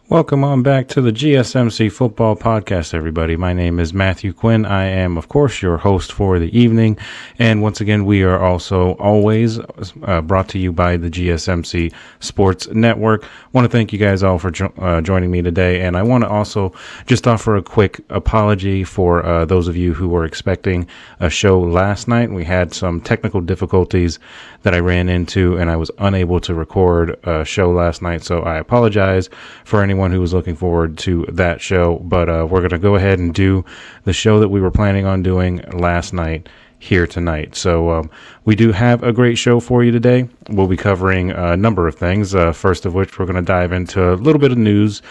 Welcome on back to the GSMC Football Podcast, everybody. My name is Matthew Quinn. I am, of course, your host for the evening. And once again, we are also always brought to you by the GSMC Sports Network. I want to thank you guys all for joining me today. And I want to also just offer a quick apology for those of you who were expecting a show last night. We had some technical difficulties that I ran into, and I was unable to record a show last night. So I apologize for anyone who was looking forward to that show, but we're going to go ahead and do the show that we were planning on doing last night here tonight. So we do have a great show for you today. We'll be covering a number of things, first of which we're going to dive into a little bit of news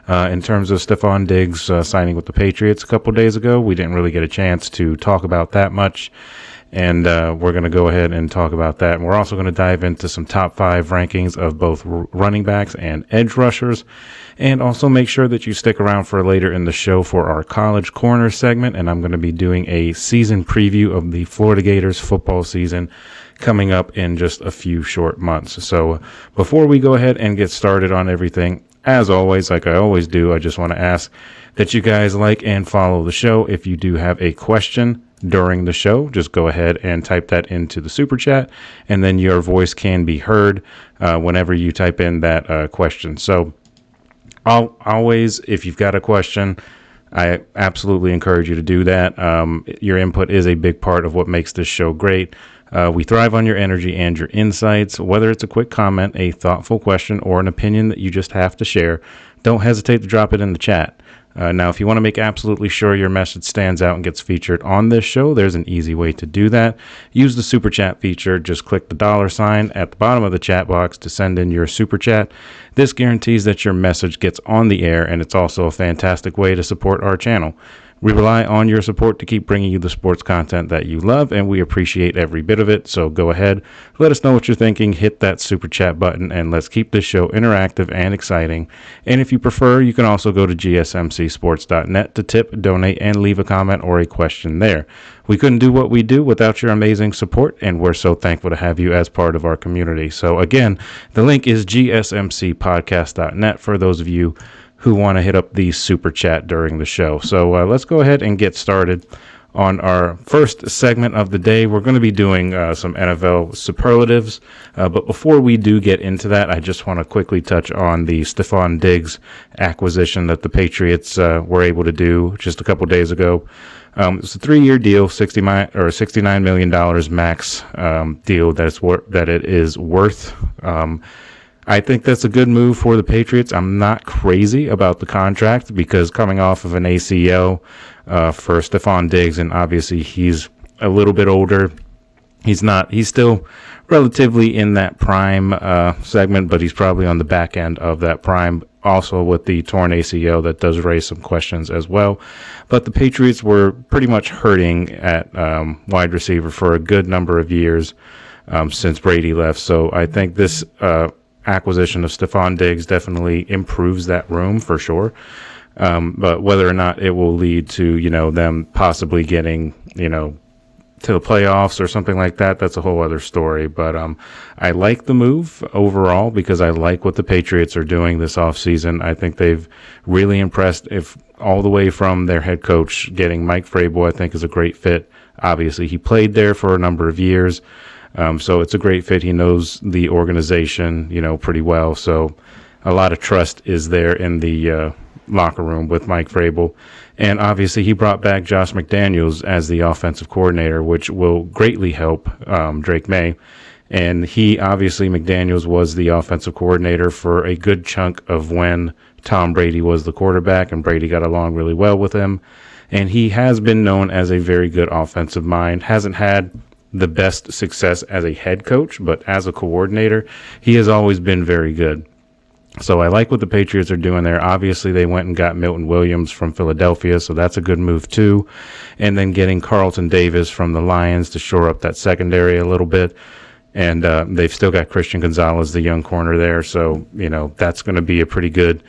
in terms of Stefon Diggs signing with the Patriots a couple days ago. We didn't really get a chance to talk about that much, and we're going to go ahead and talk about that. And we're also going to dive into some top 5 rankings of both running backs and edge rushers. And also make sure that you stick around for later in the show for our College Corner segment. And I'm going to be doing a season preview of the Florida Gators football season coming up in just a few short months. So before we go ahead and get started on everything, as always, like I always do, I just want to ask that you guys like and follow the show. If you do have a question during the show, just go ahead and type that into the super chat, and then your voice can be heard whenever you type in that question. So always, if you've got a question, I absolutely encourage you to do that. Your input is a big part of what makes this show great. We thrive on your energy and your insights. Whether it's a quick comment, a thoughtful question, or an opinion that you just have to share, don't hesitate to drop it in the chat. Now, if you want to make absolutely sure your message stands out and gets featured on this show, there's an easy way to do that. Use the super chat feature. Just click the $sign at the bottom of the chat box to send in your super chat. This guarantees that your message gets on the air, and it's also a fantastic way to support our channel. We rely on your support to keep bringing you the sports content that you love, and we appreciate every bit of it. So go ahead, let us know what you're thinking, hit that super chat button, and let's keep this show interactive and exciting. And if you prefer, you can also go to gsmcsports.net to tip, donate, and leave a comment or a question there. We couldn't do what we do without your amazing support, and we're so thankful to have you as part of our community. So again, the link is gsmcpodcast.net for those of you who want to hit up the super chat during the show. So let's go ahead and get started on our first segment of the day. We're going to be doing some NFL superlatives. But before we do get into that, I just want to quickly touch on the Stefon Diggs acquisition that the Patriots were able to do just a couple days ago. It's a 3-year deal, $69 million max deal that it is worth. I think that's a good move for the Patriots. I'm not crazy about the contract because coming off of an ACL for Stefon Diggs, and obviously he's a little bit older. He's still relatively in that prime segment, but he's probably on the back end of that prime. Also with the torn ACL, that does raise some questions as well. But the Patriots were pretty much hurting at wide receiver for a good number of years since Brady left. So I think this acquisition of Stefon Diggs definitely improves that room for sure. But whether or not it will lead to, them possibly getting, to the playoffs or something like that, that's a whole other story. But I like the move overall because I like what the Patriots are doing this offseason. I think they've really impressed, if all the way from their head coach. Getting Mike Vrabel, I think, is a great fit. Obviously, he played there for a number of years. So it's a great fit. He knows the organization, pretty well. So a lot of trust is there in the locker room with Mike Vrabel. And obviously he brought back Josh McDaniels as the offensive coordinator, which will greatly help Drake May. And McDaniels was the offensive coordinator for a good chunk of when Tom Brady was the quarterback, and Brady got along really well with him. And he has been known as a very good offensive mind. Hasn't had the best success as a head coach, but as a coordinator, he has always been very good. So I like what the Patriots are doing there. Obviously, they went and got Milton Williams from Philadelphia, so that's a good move too. And then getting Carlton Davis from the Lions to shore up that secondary a little bit. And they've still got Christian Gonzalez, the young corner there. So, that's going to be a pretty good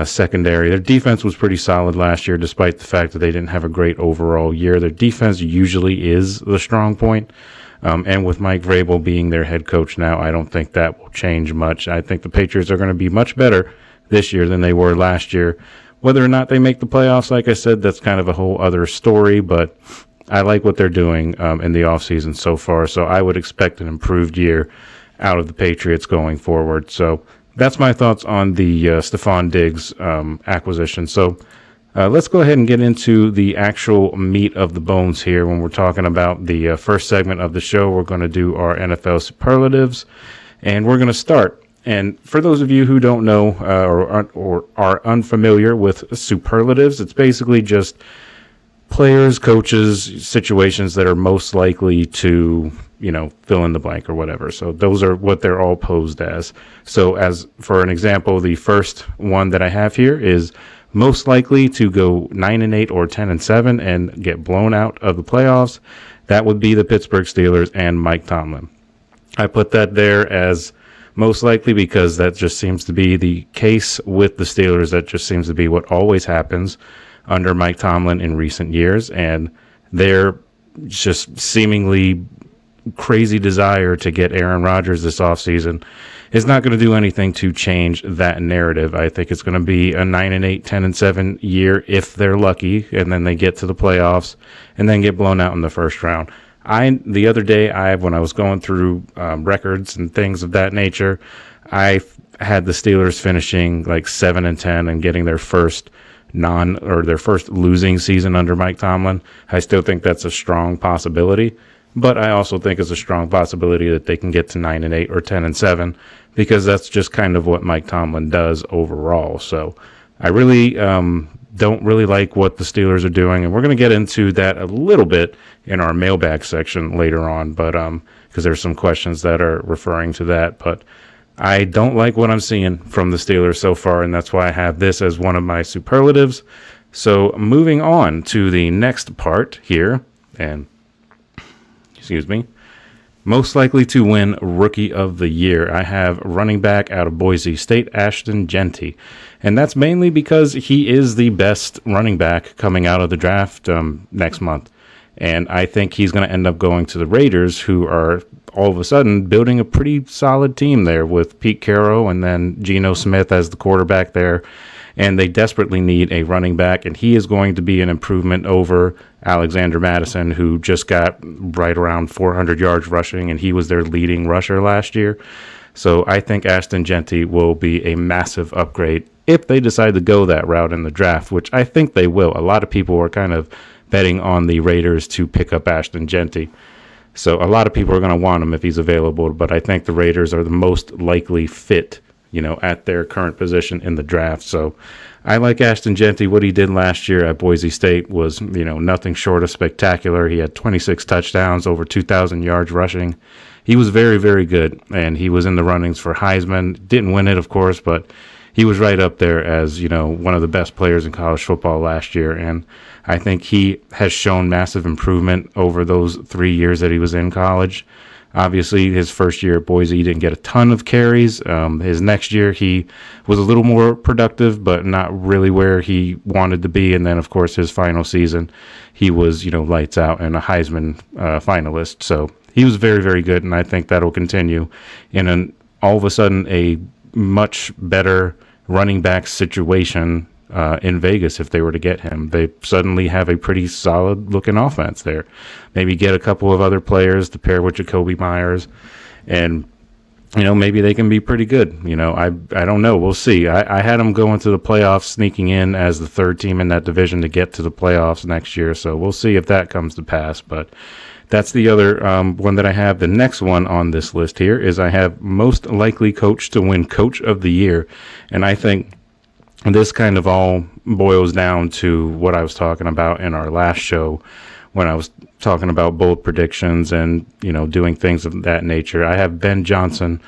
secondary. Their defense was pretty solid last year, despite the fact that they didn't have a great overall year. Their defense usually is the strong point. And with Mike Vrabel being their head coach now, I don't think that will change much. I think the Patriots are going to be much better this year than they were last year. Whether or not they make the playoffs, like I said, that's kind of a whole other story, but I like what they're doing in the offseason so far, so I would expect an improved year out of the Patriots going forward. So that's my thoughts on the Stefon Diggs acquisition. So let's go ahead and get into the actual meat of the bones here. When we're talking about the first segment of the show, we're going to do our NFL superlatives, and we're going to start. And for those of you who don't know or are unfamiliar with superlatives, it's basically just players, coaches, situations that are most likely to, fill in the blank or whatever. So those are what they're all posed as. So as for an example, the first one that I have here is most likely to go 9-8 or 10-7 and get blown out of the playoffs. That would be the Pittsburgh Steelers and Mike Tomlin. I put that there as most likely because that just seems to be the case with the Steelers. That just seems to be what always happens under Mike Tomlin in recent years, and their just seemingly crazy desire to get Aaron Rodgers this offseason is not going to do anything to change that narrative. I think it's going to be a 9-8, 10-7 year if they're lucky, and then they get to the playoffs and then get blown out in the first round. The other day, when I was going through records and things of that nature, I had the Steelers finishing like 7-10 and getting their first their first losing season under Mike Tomlin. I still think that's a strong possibility, but I also think it's a strong possibility that they can get to 9-8 or 10-7 because that's just kind of what Mike Tomlin does overall. So I really don't really like what the Steelers are doing, and we're going to get into that a little bit in our mailbag section later on, but because there's some questions that are referring to that, but I don't like what I'm seeing from the Steelers so far, and that's why I have this as one of my superlatives. So moving on to the next part here, and excuse me, most likely to win Rookie of the Year. I have running back out of Boise State, Ashton Jeanty. And that's mainly because he is the best running back coming out of the draft next month. And I think he's going to end up going to the Raiders, who are all of a sudden building a pretty solid team there with Pete Carroll and then Geno Smith as the quarterback there. And they desperately need a running back, and he is going to be an improvement over Alexander Mattison, who just got right around 400 yards rushing, and he was their leading rusher last year. So I think Ashton Jeanty will be a massive upgrade if they decide to go that route in the draft, which I think they will. A lot of people are kind of betting on the Raiders to pick up Ashton Jeanty. So a lot of people are going to want him if he's available, but I think the Raiders are the most likely fit, at their current position in the draft. So I like Ashton Jeanty. What he did last year at Boise State was, nothing short of spectacular. He had 26 touchdowns, over 2,000 yards rushing. He was very, very good, and he was in the runnings for Heisman. Didn't win it, of course, but he was right up there as, one of the best players in college football last year. And I think he has shown massive improvement over those 3 years that he was in college. Obviously, his first year at Boise, he didn't get a ton of carries. His next year, he was a little more productive, but not really where he wanted to be. And then, of course, his final season, he was, lights out and a Heisman finalist. So he was very, very good, and I think that'll continue in all of a sudden a much better running back situation in Vegas if they were to get him. They suddenly have a pretty solid-looking offense there. Maybe get a couple of other players to pair with Jacoby Myers, and, maybe they can be pretty good. I don't know. We'll see. I had them going to the playoffs, sneaking in as the third team in that division to get to the playoffs next year, so we'll see if that comes to pass, but that's the other one that I have. The next one on this list here is I have most likely coach to win Coach of the Year, and I think this kind of all boils down to what I was talking about in our last show when I was talking about bold predictions and, doing things of that nature. I have Ben Johnson,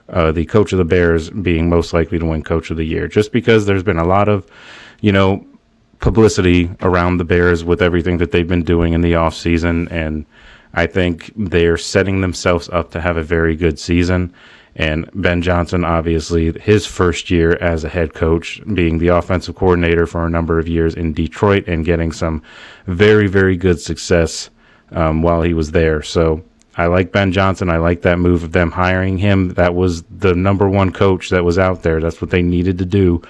the coach of the Bears, being most likely to win Coach of the Year, just because there's been a lot of, publicity around the Bears with everything that they've been doing in the offseason, and I think they're setting themselves up to have a very good season. And Ben Johnson, obviously, his first year as a head coach, being the offensive coordinator for a number of years in Detroit and getting some very, very good success while he was there. So I like Ben Johnson. I like that move of them hiring him. That was the number one coach that was out there. That's what they needed to do.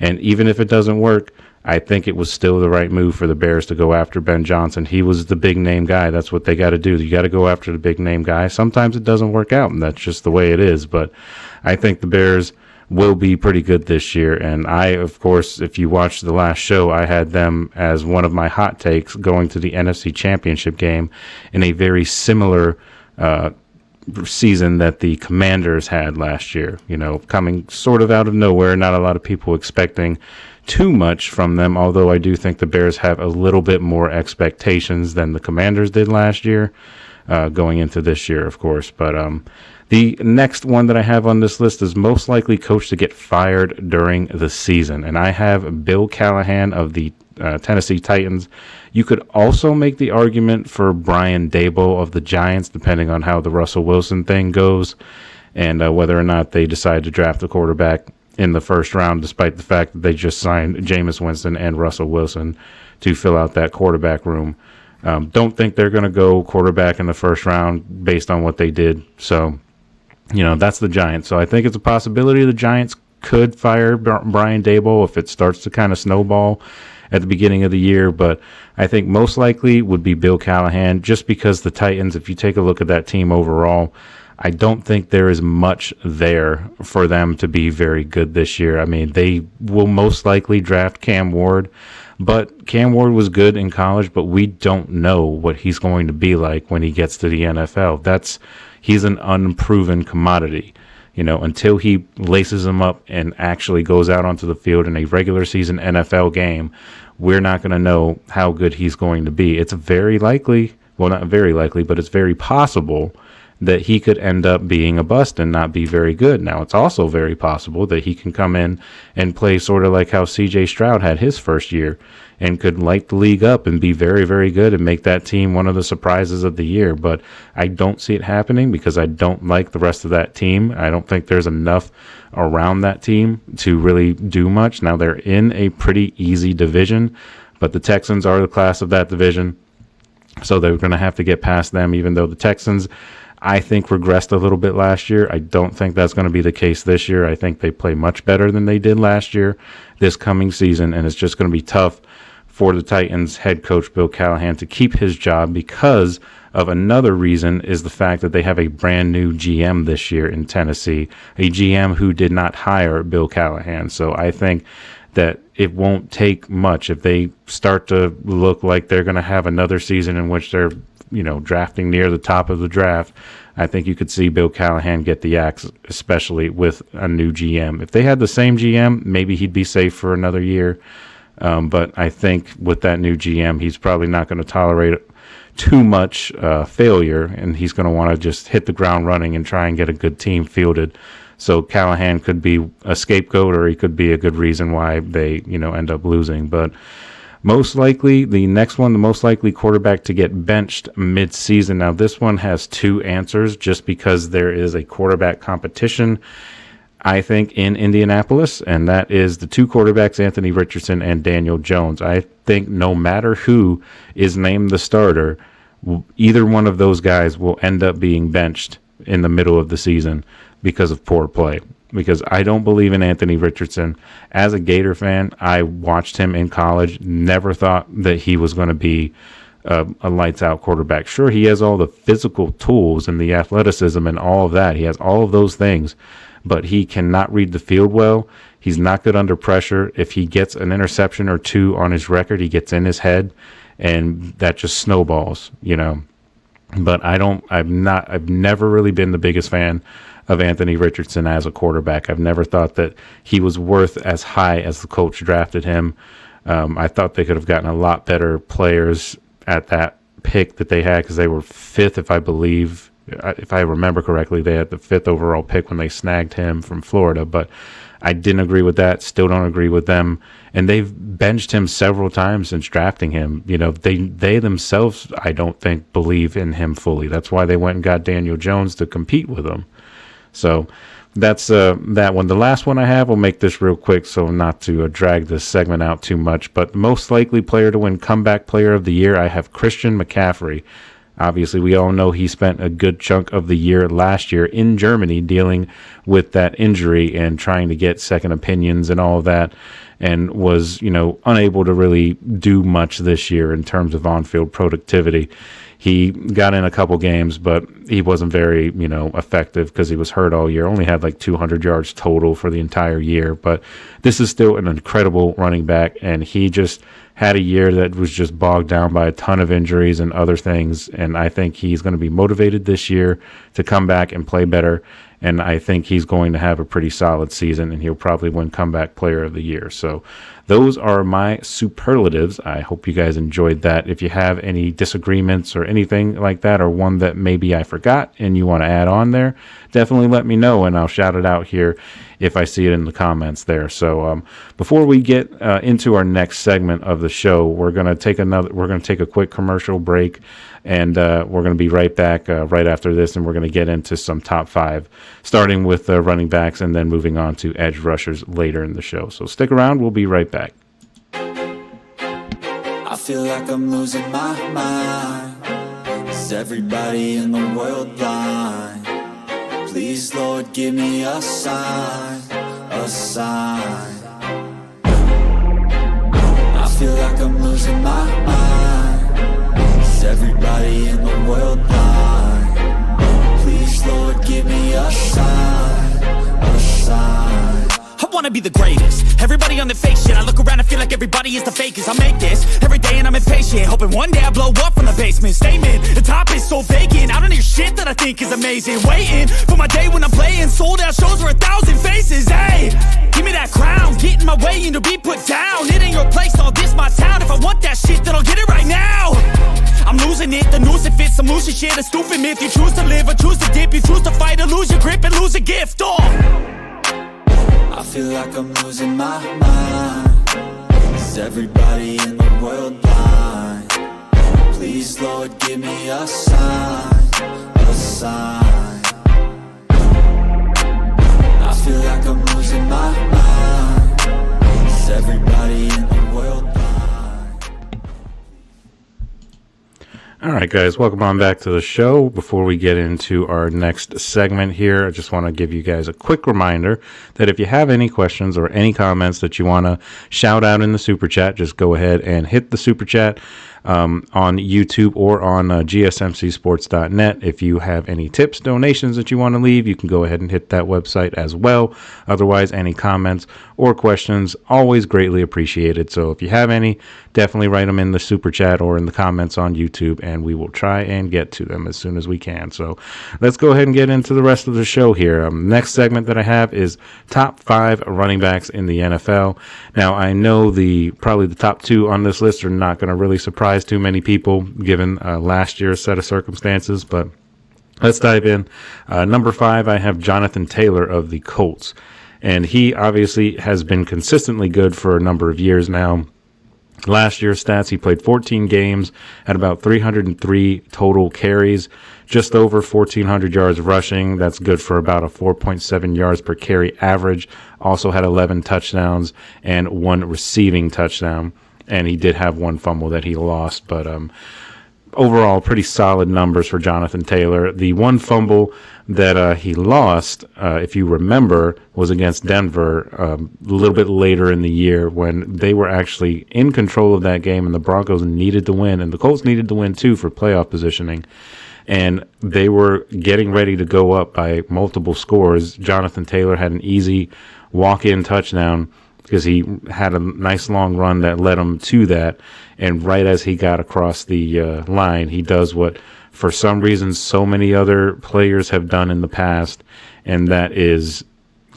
And even if it doesn't work, I think it was still the right move for the Bears to go after Ben Johnson. He was the big name guy. That's what they got to do. You got to go after the big name guy. Sometimes it doesn't work out, and that's just the way it is. But I think the Bears will be pretty good this year. And I, of course, if you watched the last show, I had them as one of my hot takes going to the NFC Championship game in a very similar season that the Commanders had last year. You know, coming sort of out of nowhere, not a lot of people expecting too much from them, although I do think the Bears have a little bit more expectations than the Commanders did last year, going into this year, of course. But the next one that I have on this list is most likely coach to get fired during the season, and I have Bill Callahan of the Tennessee Titans. You could also make the argument for Brian Daboll of the Giants, depending on how the Russell Wilson thing goes, and whether or not they decide to draft a quarterback in the first round, despite the fact that they just signed Jameis Winston and Russell Wilson to fill out that quarterback room. Don't think they're going to go quarterback in the first round based on what they did. So, you know, that's the Giants. So I think it's a possibility the Giants could fire Brian Daboll if it starts to kind of snowball at the beginning of the year. But I think most likely would be Bill Callahan, just because the Titans, if you take a look at that team overall, I don't think there is much there for them to be very good this year. I mean, they will most likely draft Cam Ward, but Cam Ward was good in college, but we don't know what he's going to be like when he gets to the NFL. He's an unproven commodity. You know, until he laces him up and actually goes out onto the field in a regular season NFL game, we're not going to know how good he's going to be. It's very likely, well, not very likely, but it's very possible that he could end up being a bust and not be very good. Now, it's also very possible that he can come in and play sort of like how C.J. Stroud had his first year and could light the league up and be very, very good and make that team one of the surprises of the year. But I don't see it happening because I don't like the rest of that team. I don't think there's enough around that team to really do much. Now, they're in a pretty easy division, but the Texans are the class of that division, so they're going to have to get past them, even though the Texans, I think, regressed a little bit last year. I don't think that's going to be the case this year. I think they play much better than they did last year this coming season, and it's just going to be tough for the Titans head coach Bill Callahan to keep his job because of another reason is the fact that they have a brand new GM this year in Tennessee, a GM who did not hire Bill Callahan. So I think that it won't take much if they start to look like they're going to have another season in which they're, you know, drafting near the top of the draft. I think you could see Bill Callahan get the axe, especially with a new GM. If they had the same GM, maybe he'd be safe for another year. But I think with that new GM, he's probably not going to tolerate too much failure, and he's going to want to just hit the ground running and try and get a good team fielded. So Callahan could be a scapegoat, or he could be a good reason why they, you know, end up losing. But most likely, the next one, the most likely quarterback to get benched mid-season. Now, this one has two answers just because there is a quarterback competition, I think, in Indianapolis, and that is the two quarterbacks, Anthony Richardson and Daniel Jones. I think no matter who is named the starter, either one of those guys will end up being benched in the middle of the season because of poor play. Because I don't believe in Anthony Richardson. As a Gator fan, I watched him in college, never thought that he was going to be a lights-out quarterback. Sure, he has all the physical tools and the athleticism and all of that. He has all of those things, but he cannot read the field well. He's not good under pressure. If he gets an interception or two on his record, he gets in his head, and that just snowballs, you know. But I've never really been the biggest fan of Anthony Richardson as a quarterback. I've never thought that he was worth as high as the coach drafted him. I thought they could have gotten a lot better players at that pick that they had, because they were fifth, if I remember correctly. They had the 5th overall pick when they snagged him from Florida, but I didn't agree with that. Still don't agree with them. And they've benched him several times since drafting him. You know, they themselves, I don't think, believe in him fully. That's why they went and got Daniel Jones to compete with him. So that's that one. The last one I have, we'll make this real quick so not to drag this segment out too much, but most likely player to win comeback player of the year, I have Christian McCaffrey. Obviously, we all know he spent a good chunk of the year last year in Germany dealing with that injury and trying to get second opinions and all of that, and was, unable to really do much this year in terms of on-field productivity. He got in a couple games, but he wasn't very, effective because he was hurt all year. Only had like 200 yards total for the entire year. But this is still an incredible running back, and he just had a year that was just bogged down by a ton of injuries and other things. And I think he's going to be motivated this year to come back and play better. And I think he's going to have a pretty solid season, and he'll probably win Comeback Player of the Year. So those are my superlatives. I hope you guys enjoyed that. If you have any disagreements or anything like that, or one that maybe I forgot and you want to add on there, definitely let me know, and I'll shout it out here if I see it in the comments there. So before we get into our next segment of the show, we're going to take a quick commercial break, and we're going to be right back right after this, and we're going to get into some top 5, starting with running backs and then moving on to edge rushers later in the show. So stick around. We'll be right back. I feel like I'm losing my mind. Is everybody in the world blind? Please, Lord, give me a sign, a sign. I feel like I'm losing my mind. Is everybody in the world blind? Please, Lord, give me a sign, a sign. I wanna be the greatest. Everybody on the fake shit. I look around and feel like everybody is the fakest. I make this every day and I'm impatient, hoping one day I blow up from the basement. Statement, the top is so vacant. I don't hear shit that I think is amazing. Waiting for my day when I'm playing sold out shows for 1,000 faces. Hey, give me that crown, get in my way and to be put down. It ain't your place, all this my town. If I want that shit, then I'll get it right now. I'm losing it, the noose it fits, I'm losing shit. A stupid myth, you choose to live or choose to dip. You choose to fight or lose your grip and lose a gift. I feel like I'm losing my mind. Is everybody in the world blind? Please, Lord, give me a sign, a sign. I feel like I'm losing my mind. Is everybody in the world blind? All right, guys, welcome on back to the show. Before we get into our next segment here, I just want to give you guys a quick reminder that if you have any questions or any comments that you want to shout out in the Super Chat, just go ahead and hit the Super Chat on YouTube or on GSMCsports.net. If you have any tips, donations that you want to leave, you can go ahead and hit that website as well. Otherwise, any comments or questions, always greatly appreciated. So if you have any, definitely write them in the Super Chat or in the comments on YouTube, and we will try and get to them as soon as we can. So let's go ahead and get into the rest of the show here. Next segment that I have is top 5 running backs in the NFL. Now, I know probably the top 2 on this list are not going to really surprise too many people given last year's set of circumstances, but let's dive in. Number 5, I have Jonathan Taylor of the Colts, and he obviously has been consistently good for a number of years now. Last year's stats, he played 14 games at about 303 total carries, just over 1,400 yards rushing. That's good for about a 4.7 yards per carry average. Also had 11 touchdowns and 1 receiving touchdown. And he did have 1 fumble that he lost, but overall, pretty solid numbers for Jonathan Taylor. The 1 fumble that he lost, if you remember, was against Denver a little bit later in the year when they were actually in control of that game, and the Broncos needed to win, and the Colts needed to win too for playoff positioning. And they were getting ready to go up by multiple scores. Jonathan Taylor had an easy walk-in touchdown because he had a nice long run that led him to that. And right as he got across the line, he does what, for some reason, so many other players have done in the past, and that is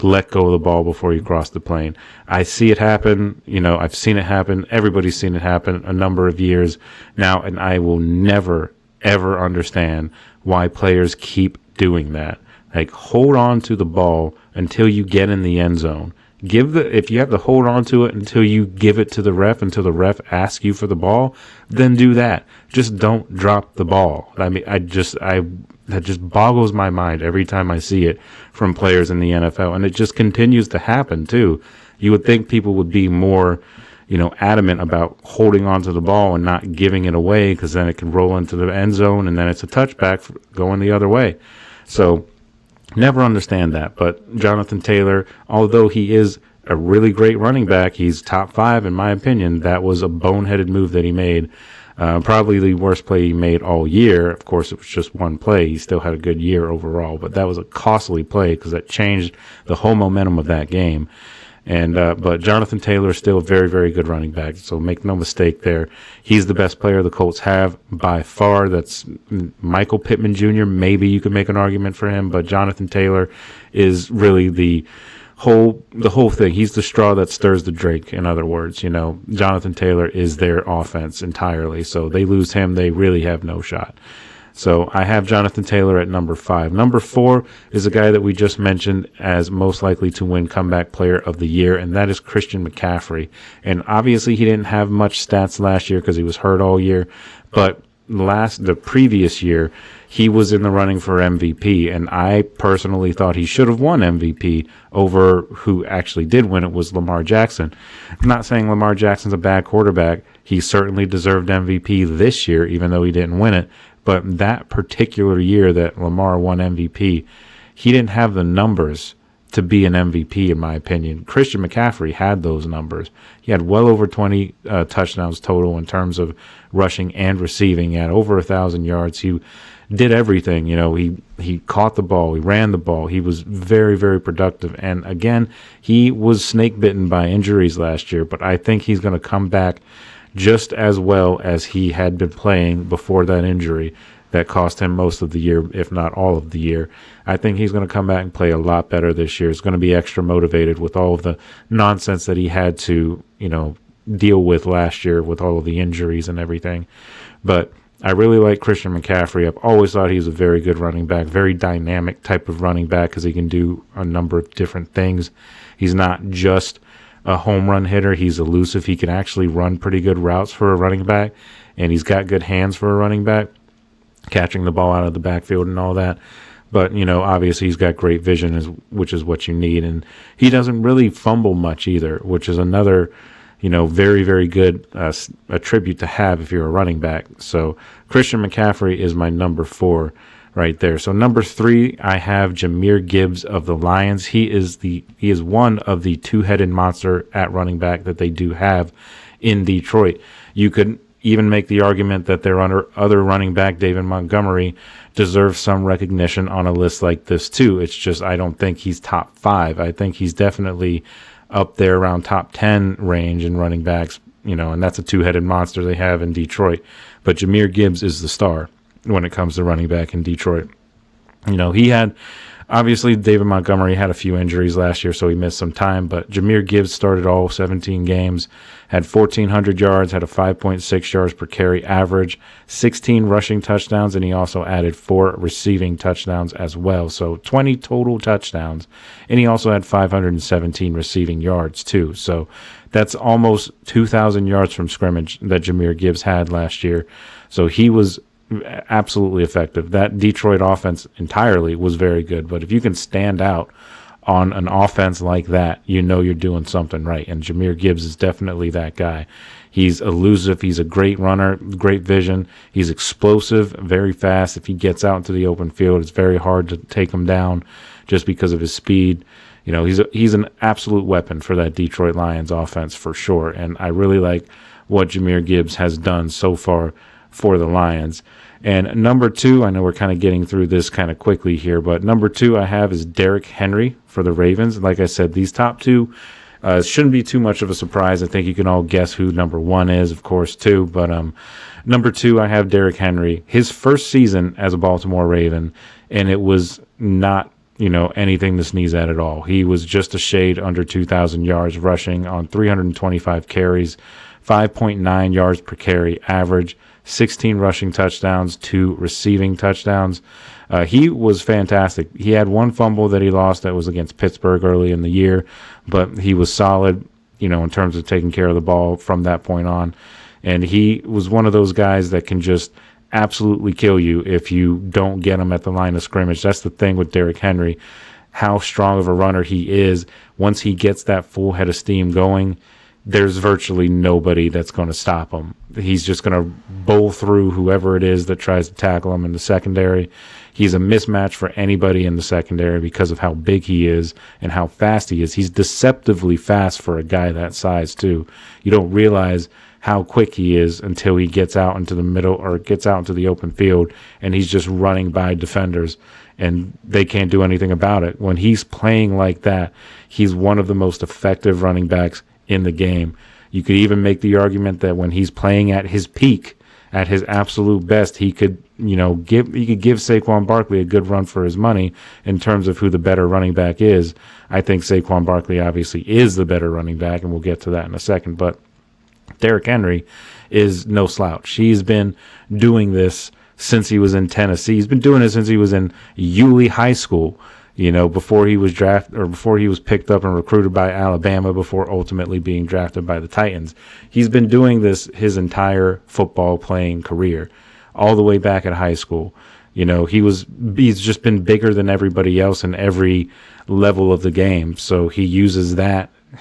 let go of the ball before you cross the plane. I see it happen. I've seen it happen. Everybody's seen it happen a number of years now, and I will never, ever understand why players keep doing that. Like, hold on to the ball until you get in the end zone. If you have to hold on to it until you give it to the ref, until the ref asks you for the ball, then do that. Just don't drop the ball. I mean, that just boggles my mind every time I see it from players in the NFL, and it just continues to happen too. You would think people would be more, adamant about holding onto the ball and not giving it away, because then it can roll into the end zone and then it's a touchback going the other way. So never understand that. But Jonathan Taylor, although he is a really great running back, he's top 5 in my opinion. That was a boneheaded move that he made. Probably the worst play he made all year. Of course, it was just one play. He still had a good year overall, but that was a costly play because that changed the whole momentum of that game. And but Jonathan Taylor is still a very, very good running back. So make no mistake there. He's the best player the Colts have by far. That's Michael Pittman Jr. Maybe you could make an argument for him, but Jonathan Taylor is really the whole thing. He's the straw that stirs the drink. In other words, Jonathan Taylor is their offense entirely. So they lose him, they really have no shot. So I have Jonathan Taylor at number 5. Number 4 is a guy that we just mentioned as most likely to win Comeback Player of the Year, and that is Christian McCaffrey. And obviously he didn't have much stats last year because he was hurt all year, but the previous year he was in the running for MVP, and I personally thought he should have won MVP over who actually did win it was Lamar Jackson. I'm not saying Lamar Jackson's a bad quarterback. He certainly deserved MVP this year, even though he didn't win it. But that particular year that Lamar won MVP, he didn't have the numbers to be an MVP, in my opinion. Christian McCaffrey had those numbers. He had well over 20 touchdowns total in terms of rushing and receiving. He had over 1,000 yards. He did everything. He caught the ball. He ran the ball. He was very, very productive. And again, he was snake bitten by injuries last year, but I think he's going to come back just as well as he had been playing before that injury that cost him most of the year, if not all of the year. I think he's going to come back and play a lot better this year. He's going to be extra motivated with all of the nonsense that he had to, deal with last year with all of the injuries and everything. But I really like Christian McCaffrey. I've always thought he was a very good running back, very dynamic type of running back because he can do a number of different things. He's not just a home run hitter. He's elusive. He can actually run pretty good routes for a running back, and he's got good hands for a running back, catching the ball out of the backfield and all that. But, obviously he's got great vision, which is what you need. And he doesn't really fumble much either, which is another, very, very good attribute to have if you're a running back. So Christian McCaffrey is my number 4 right there. So number 3, I have Jahmyr Gibbs of the Lions. He is one of the two-headed monster at running back that they do have in Detroit. You could even make the argument that their other running back, David Montgomery, deserves some recognition on a list like this too. It's just I don't think he's top 5. I think he's definitely up there around top 10 range in running backs, and that's a two-headed monster they have in Detroit. But Jahmyr Gibbs is the star when it comes to running back in Detroit. He had, obviously David Montgomery had a few injuries last year, so he missed some time, but Jahmyr Gibbs started all 17 games, had 1,400 yards, had a 5.6 yards per carry average, 16 rushing touchdowns, and he also added 4 receiving touchdowns as well. So 20 total touchdowns, and he also had 517 receiving yards too. So that's almost 2,000 yards from scrimmage that Jahmyr Gibbs had last year. So he was absolutely effective. That Detroit offense entirely was very good, but if you can stand out on an offense like that, you're doing something right, and Jahmyr Gibbs is definitely that guy. He's elusive. He's a great runner, great vision. He's explosive, very fast. If he gets out into the open field, it's very hard to take him down just because of his speed. He's an absolute weapon for that Detroit Lions offense for sure, and I really like what Jahmyr Gibbs has done so far for the Lions. And number 2, I know we're kind of getting through this kind of quickly here, but number 2 I have is Derrick Henry for the Ravens. Like I said, these top 2 shouldn't be too much of a surprise. I think you can all guess who number 1 is, of course, too. But number 2, I have Derrick Henry. His first season as a Baltimore Raven, and it was not, anything to sneeze at all. He was just a shade under 2,000 yards rushing on 325 carries, 5.9 yards per carry average, 16 rushing touchdowns, 2 receiving touchdowns. He was fantastic. He had one fumble that he lost that was against Pittsburgh early in the year, but he was solid, in terms of taking care of the ball from that point on. And he was one of those guys that can just absolutely kill you if you don't get him at the line of scrimmage. That's the thing with Derrick Henry, how strong of a runner he is. Once he gets that full head of steam going, there's virtually nobody that's going to stop him. He's just going to bowl through whoever it is that tries to tackle him in the secondary. He's a mismatch for anybody in the secondary because of how big he is and how fast he is. He's deceptively fast for a guy that size, too. You don't realize how quick he is until he gets out into the middle or gets out into the open field, and he's just running by defenders, and they can't do anything about it. When he's playing like that, he's one of the most effective running backs in the game. You could even make the argument that when he's playing at his peak, at his absolute best, he could, give Saquon Barkley a good run for his money in terms of who the better running back is. I think Saquon Barkley obviously is the better running back, and we'll get to that in a second. But Derrick Henry is no slouch. He's been doing this since he was in Tennessee. He's been doing it since he was in Yulee High School, before he was drafted or before he was picked up and recruited by Alabama, before ultimately being drafted by the Titans. He's been doing this his entire football playing career, all the way back at high school. He's just been bigger than everybody else in every level of the game. So he uses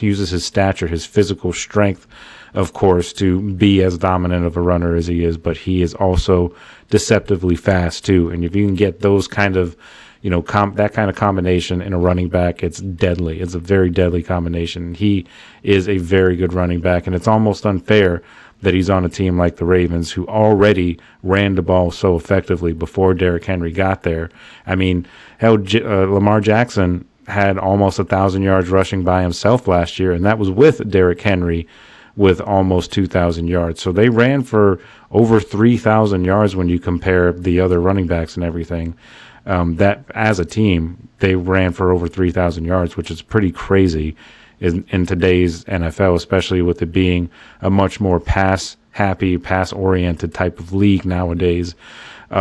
his stature, his physical strength, of course, to be as dominant of a runner as he is, but he is also deceptively fast too. And if you can get those kind of, that kind of combination in a running back, it's deadly. It's a very deadly combination. He is a very good running back, and it's almost unfair that he's on a team like the Ravens, who already ran the ball so effectively before Derrick Henry got there. I mean, Lamar Jackson had almost 1,000 yards rushing by himself last year, and that was with Derrick Henry with almost 2,000 yards. So they ran for over 3,000 yards when you compare the other running backs and everything. That as a team, they ran for over 3,000 yards, which is pretty crazy in today's NFL, especially with it being a much more pass-happy, pass-oriented type of league nowadays.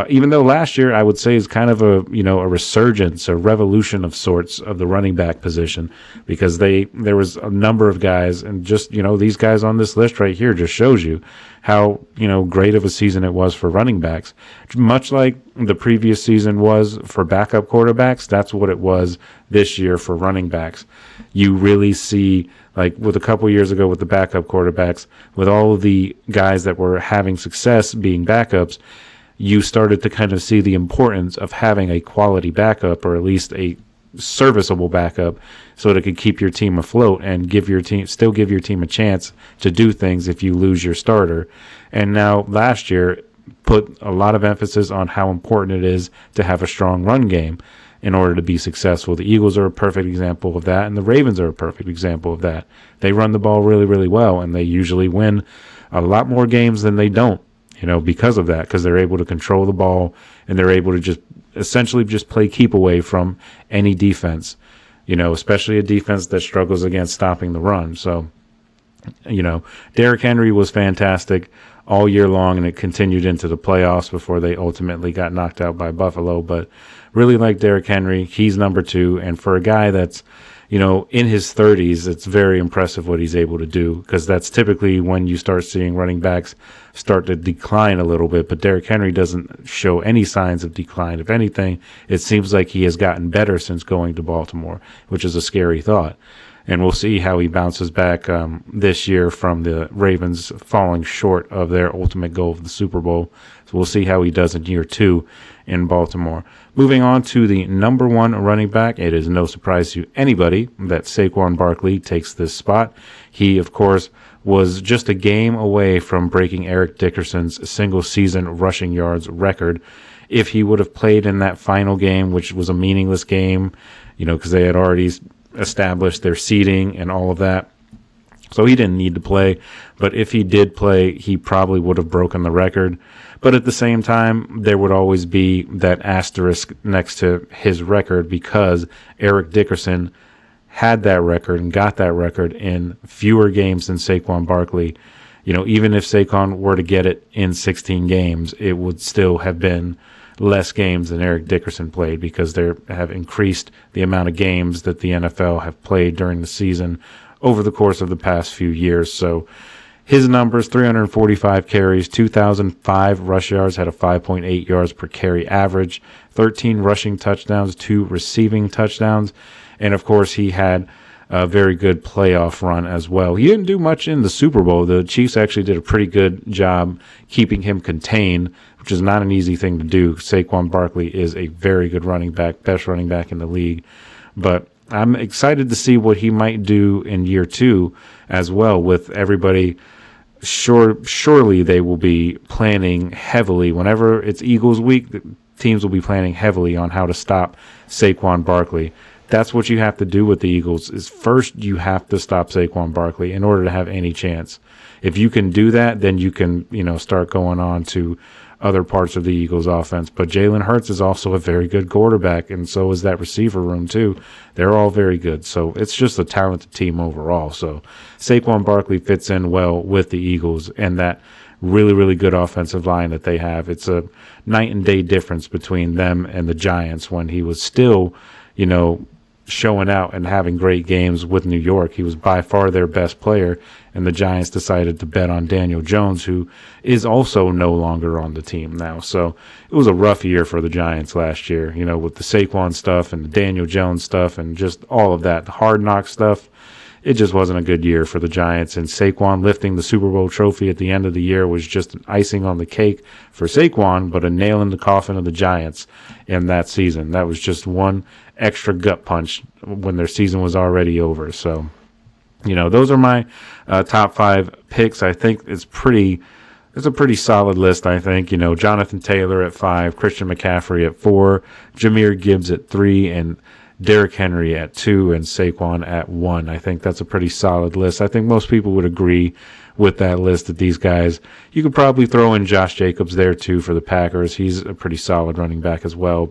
Even though last year I would say is kind of a resurgence, a revolution of sorts of the running back position, because there was a number of guys, and just these guys on this list right here just shows you how great of a season it was for running backs. Much like the previous season was for backup quarterbacks, that's what it was this year for running backs. You really see, like with a couple years ago with the backup quarterbacks, with all of the guys that were having success being backups, you started to kind of see the importance of having a quality backup, or at least a serviceable backup, so that it could keep your team afloat and still give your team a chance to do things if you lose your starter. And now last year put a lot of emphasis on how important it is to have a strong run game in order to be successful. The Eagles are a perfect example of that, and the Ravens are a perfect example of that. They run the ball really, really well, and they usually win a lot more games than they don't. Because of that, because they're able to control the ball, and they're able to just essentially just play keep away from any defense, especially a defense that struggles against stopping the run. So, Derrick Henry was fantastic all year long, and it continued into the playoffs before they ultimately got knocked out by Buffalo. But really like Derrick Henry. He's number 2, and for a guy that's in his 30s, it's very impressive what he's able to do, because that's typically when you start seeing running backs start to decline a little bit. But Derrick Henry doesn't show any signs of decline. If anything, it seems like he has gotten better since going to Baltimore, which is a scary thought. And we'll see how he bounces back this year from the Ravens falling short of their ultimate goal of the Super Bowl. So we'll see how he does in year 2 in Baltimore. Moving on to the number 1 running back, it is no surprise to anybody that Saquon Barkley takes this spot. He, of course, was just a game away from breaking Eric Dickerson's single-season rushing yards record. If he would have played in that final game, which was a meaningless game, because they had already established their seeding and all of that, so he didn't need to play. But if he did play, he probably would have broken the record. But at the same time, there would always be that asterisk next to his record, because Eric Dickerson had that record and got that record in fewer games than Saquon Barkley. Even if Saquon were to get it in 16 games, it would still have been less games than Eric Dickerson played, because they have increased the amount of games that the NFL have played during the season over the course of the past few years. So his numbers: 345 carries, 2,005 rush yards, had a 5.8 yards per carry average, 13 rushing touchdowns, 2 receiving touchdowns. And of course, he had a very good playoff run as well. He didn't do much in the Super Bowl. The Chiefs actually did a pretty good job keeping him contained, which is not an easy thing to do. Saquon Barkley is a very good running back, best running back in the league. But I'm excited to see what he might do in year 2 as well, with everybody. Surely they will be planning heavily. Whenever it's Eagles week, the teams will be planning heavily on how to stop Saquon Barkley. That's what you have to do with the Eagles, is first you have to stop Saquon Barkley in order to have any chance. If you can do that, then you can, start going on to other parts of the Eagles offense. But Jalen Hurts is also a very good quarterback, and so is that receiver room too. They're all very good. So it's just a talented team overall. So Saquon Barkley fits in well with the Eagles and that really, really good offensive line that they have. It's a night and day difference between them and the Giants when he was still, showing out and having great games with New York. He was by far their best player, and the Giants decided to bet on Daniel Jones, who is also no longer on the team now. So it was a rough year for the Giants last year, with the Saquon stuff and the Daniel Jones stuff and just all of that, the hard knock stuff. It just wasn't a good year for the Giants, and Saquon lifting the Super Bowl trophy at the end of the year was just an icing on the cake for Saquon, but a nail in the coffin of the Giants in that season. That was just one extra gut punch when their season was already over. So, those are my top 5 picks. I think it's a pretty solid list, I think. Jonathan Taylor at 5, Christian McCaffrey at 4, Jahmyr Gibbs at 3, and Derrick Henry at 2, and Saquon at 1. I think that's a pretty solid list. I think most people would agree with that list that these guys, you could probably throw in Josh Jacobs there too for the Packers. He's a pretty solid running back as well,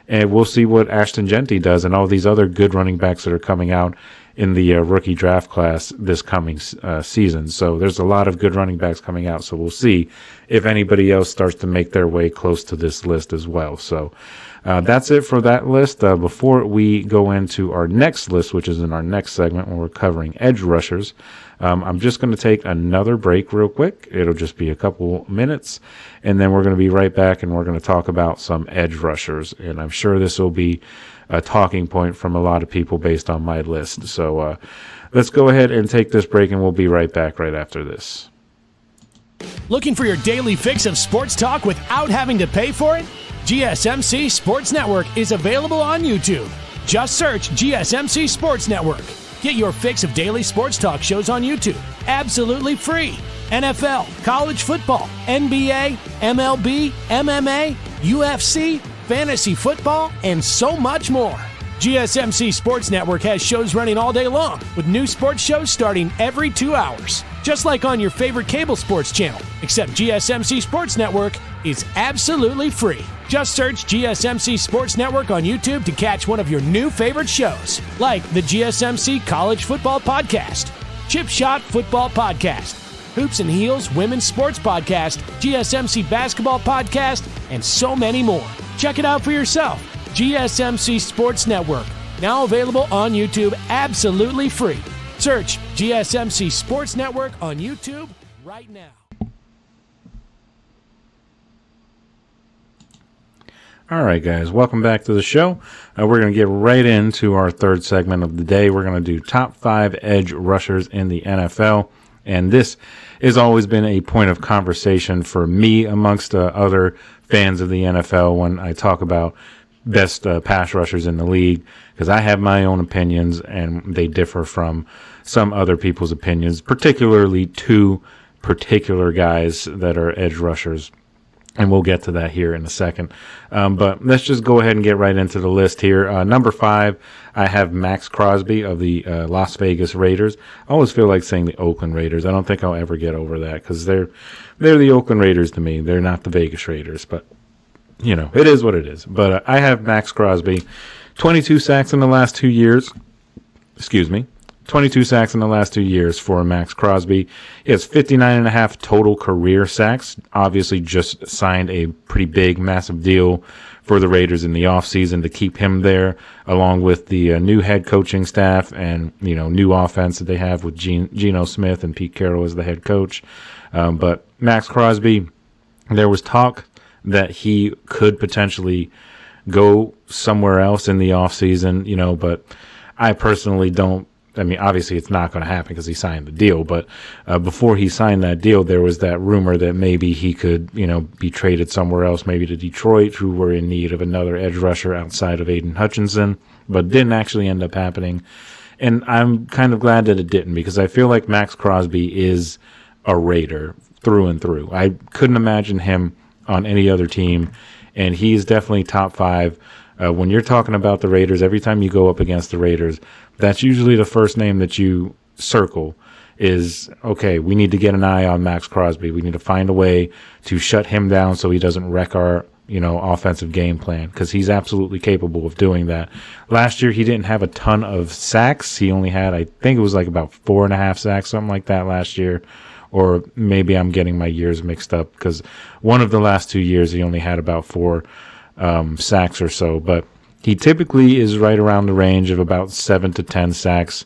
and we'll see what Ashton Genty does and all these other good running backs that are coming out in the rookie draft class this coming season. So there's a lot of good running backs coming out. So we'll see if anybody else starts to make their way close to this list as well. So that's it for that list. Before we go into our next list, which is in our next segment when we're covering edge rushers, I'm just going to take another break real quick. It'll just be a couple minutes, and then we're going to be right back, and we're going to talk about some edge rushers. And I'm sure this will be a talking point from a lot of people based on my list. So let's go ahead and take this break, and we'll be right back right after this. Looking for your daily fix of sports talk without having to pay for it? GSMC Sports Network is available on YouTube. Just search GSMC Sports Network. Get your fix of daily sports talk shows on YouTube, absolutely free. NFL, college football, NBA, MLB, MMA, UFC, fantasy football, and so much more. GSMC Sports Network has shows running all day long, with new sports shows starting every 2 hours. Just like on your favorite cable sports channel, except GSMC Sports Network is absolutely free. Just search GSMC Sports Network on YouTube to catch one of your new favorite shows, like the GSMC College Football Podcast, Chip Shot Football Podcast, Hoops and Heels Women's Sports Podcast, GSMC Basketball Podcast, and so many more. Check it out for yourself. GSMC Sports Network, now available on YouTube absolutely free. Search GSMC Sports Network on YouTube right now. All right, guys, welcome back to the show. We're going to get right into our third segment of the day. We're going to do top 5 edge rushers in the NFL. And this has always been a point of conversation for me amongst other fans of the NFL when I talk about best pass rushers in the league, because I have my own opinions and they differ from some other people's opinions, particularly 2 particular guys that are edge rushers. And we'll get to that here in a second. But let's just go ahead and get right into the list here. Number 5, I have Max Crosby of the Las Vegas Raiders. I always feel like saying the Oakland Raiders. I don't think I'll ever get over that because they're the Oakland Raiders to me. They're not the Vegas Raiders, but it is what it is. But I have Max Crosby, 22 sacks in the last 2 years. 22 sacks in the last 2 years for Max Crosby. He has 59.5 total career sacks. Obviously just signed a pretty big, massive deal for the Raiders in the offseason to keep him there, along with the new head coaching staff and, new offense that they have with Geno Smith and Pete Carroll as the head coach. But Max Crosby, there was talk that he could potentially go somewhere else in the offseason, but I personally don't I mean, obviously it's not going to happen because he signed the deal, but before he signed that deal, there was that rumor that maybe he could, be traded somewhere else, maybe to Detroit, who were in need of another edge rusher outside of Aiden Hutchinson, but didn't actually end up happening. And I'm kind of glad that it didn't, because I feel like Max Crosby is a Raider through and through. I couldn't imagine him on any other team, and he's definitely top 5. When you're talking about the Raiders, every time you go up against the Raiders, that's usually the first name that you circle is, okay, we need to get an eye on Max Crosby. We need to find a way to shut him down so he doesn't wreck our offensive game plan, because he's absolutely capable of doing that. Last year, he didn't have a ton of sacks. He only had, I think it was like about 4.5 sacks, something like that last year. Or maybe I'm getting my years mixed up, because one of the last 2 years, he only had about 4 sacks or so. But he typically is right around the range of about 7 to 10 sacks.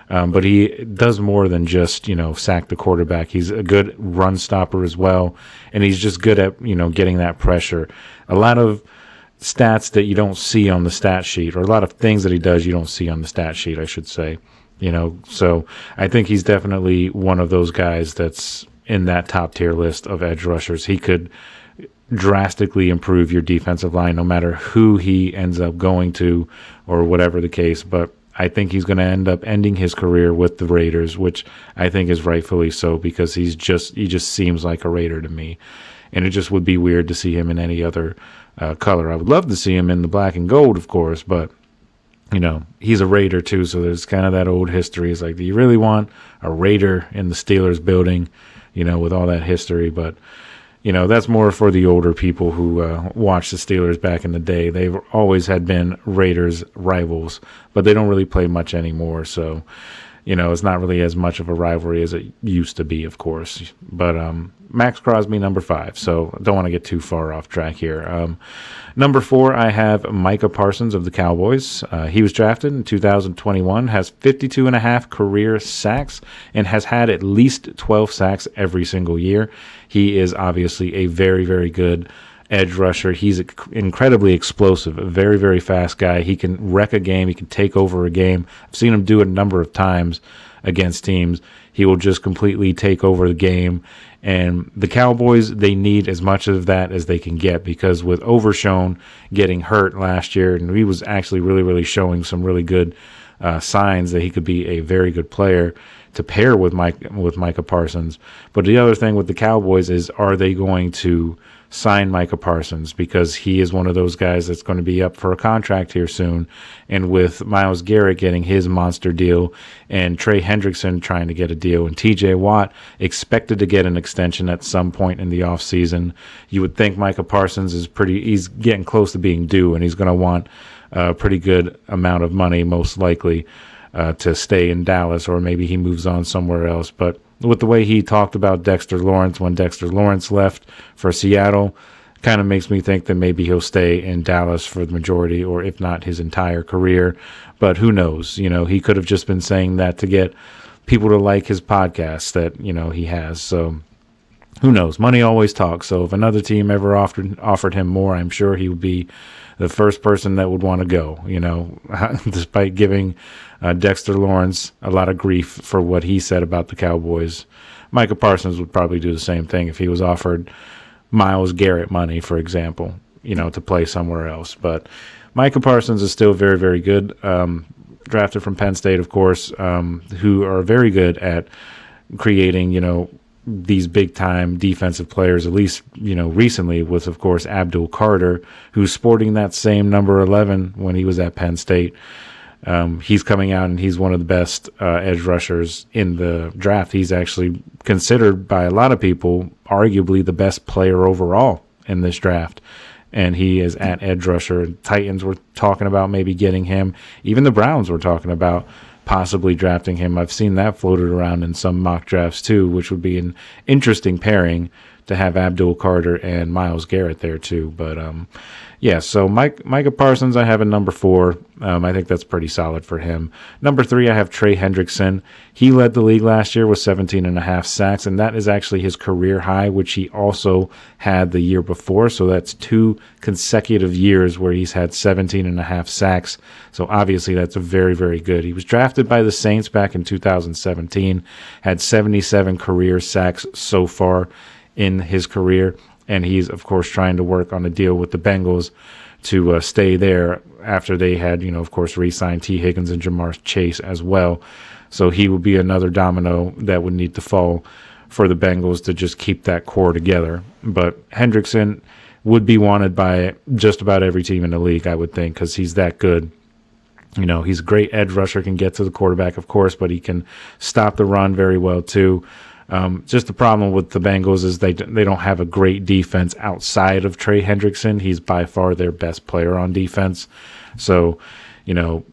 But he does more than just, sack the quarterback. He's a good run stopper as well. And he's just good at, getting that pressure. A lot of stats that you don't see on the stat sheet, or a lot of things that he does you don't see on the stat sheet, I should say. So I think he's definitely one of those guys that's in that top tier list of edge rushers. He could drastically improve your defensive line no matter who he ends up going to or whatever the case. But I think he's going to end up ending his career with the Raiders, which I think is rightfully so, because he just seems like a Raider to me. And it just would be weird to see him in any other color. I would love to see him in the black and gold, of course, but he's a Raider too, so there's kind of that old history. It's like, do you really want a Raider in the Steelers building, with all that history? But, that's more for the older people who watched the Steelers back in the day. They've always had been Raiders rivals, but they don't really play much anymore. So, it's not really as much of a rivalry as it used to be, of course. But Max Crosby, number 5. So don't want to get too far off track here. Number 4, I have Micah Parsons of the Cowboys. He was drafted in 2021, has 52.5 career sacks, and has had at least 12 sacks every single year. He is obviously a very, very good edge rusher. He's incredibly explosive, a very, very fast guy. He can wreck a game. He can take over a game. I've seen him do it a number of times against teams. He will just completely take over the game. And the Cowboys, they need as much of that as they can get, because with Overshown getting hurt last year, and he was actually really, really showing some really good signs that he could be a very good player to pair with Micah Parsons. But the other thing with the Cowboys is, are they going to sign Micah Parsons, because he is one of those guys that's going to be up for a contract here soon. And with Myles Garrett getting his monster deal, and Trey Hendrickson trying to get a deal, and TJ Watt expected to get an extension at some point in the offseason, you would think Micah Parsons he's getting close to being due, and he's going to want a pretty good amount of money, most likely, to stay in Dallas, or maybe he moves on somewhere else. But with the way he talked about Dexter Lawrence when Dexter Lawrence left for Seattle, kind of makes me think that maybe he'll stay in Dallas for the majority, or if not his entire career. But who knows? He could have just been saying that to get people to like his podcast that, he has. So who knows? Money always talks. So if another team ever offered him more, I'm sure he would be the first person that would want to go, despite giving Dexter Lawrence a lot of grief for what he said about the Cowboys. Micah Parsons would probably do the same thing if he was offered Myles Garrett money, for example, to play somewhere else. But Micah Parsons is still very, very good. Drafted from Penn State, of course, who are very good at creating, these big-time defensive players, at least, recently with, of course, Abdul Carter, who's sporting that same number 11 when he was at Penn State. He's coming out, and he's one of the best edge rushers in the draft. He's actually considered by a lot of people arguably the best player overall in this draft, and he is at edge rusher. Titans were talking about maybe getting him. Even the Browns were talking about possibly drafting him. I've seen that floated around in some mock drafts too, which would be an interesting pairing to have Abdul Carter and Myles Garrett there too. But yeah, so Micah Parsons I have at number 4. I think that's pretty solid for him. Number 3, I have Trey Hendrickson. He led the league last year with 17.5 sacks, and that is actually his career high, which he also had the year before. So that's 2 consecutive years where he's had 17.5 sacks. So obviously that's very, very good. He was drafted by the Saints back in 2017, had 77 career sacks so far in his career. And he's, of course, trying to work on a deal with the Bengals to stay there after they had, of course, re-signed T. Higgins and Jamar Chase as well. So he would be another domino that would need to fall for the Bengals to just keep that core together. But Hendrickson would be wanted by just about every team in the league, I would think, because he's that good. He's a great edge rusher, can get to the quarterback, of course, but he can stop the run very well, too. Just the problem with the Bengals is they don't have a great defense outside of Trey Hendrickson. He's by far their best player on defense. So,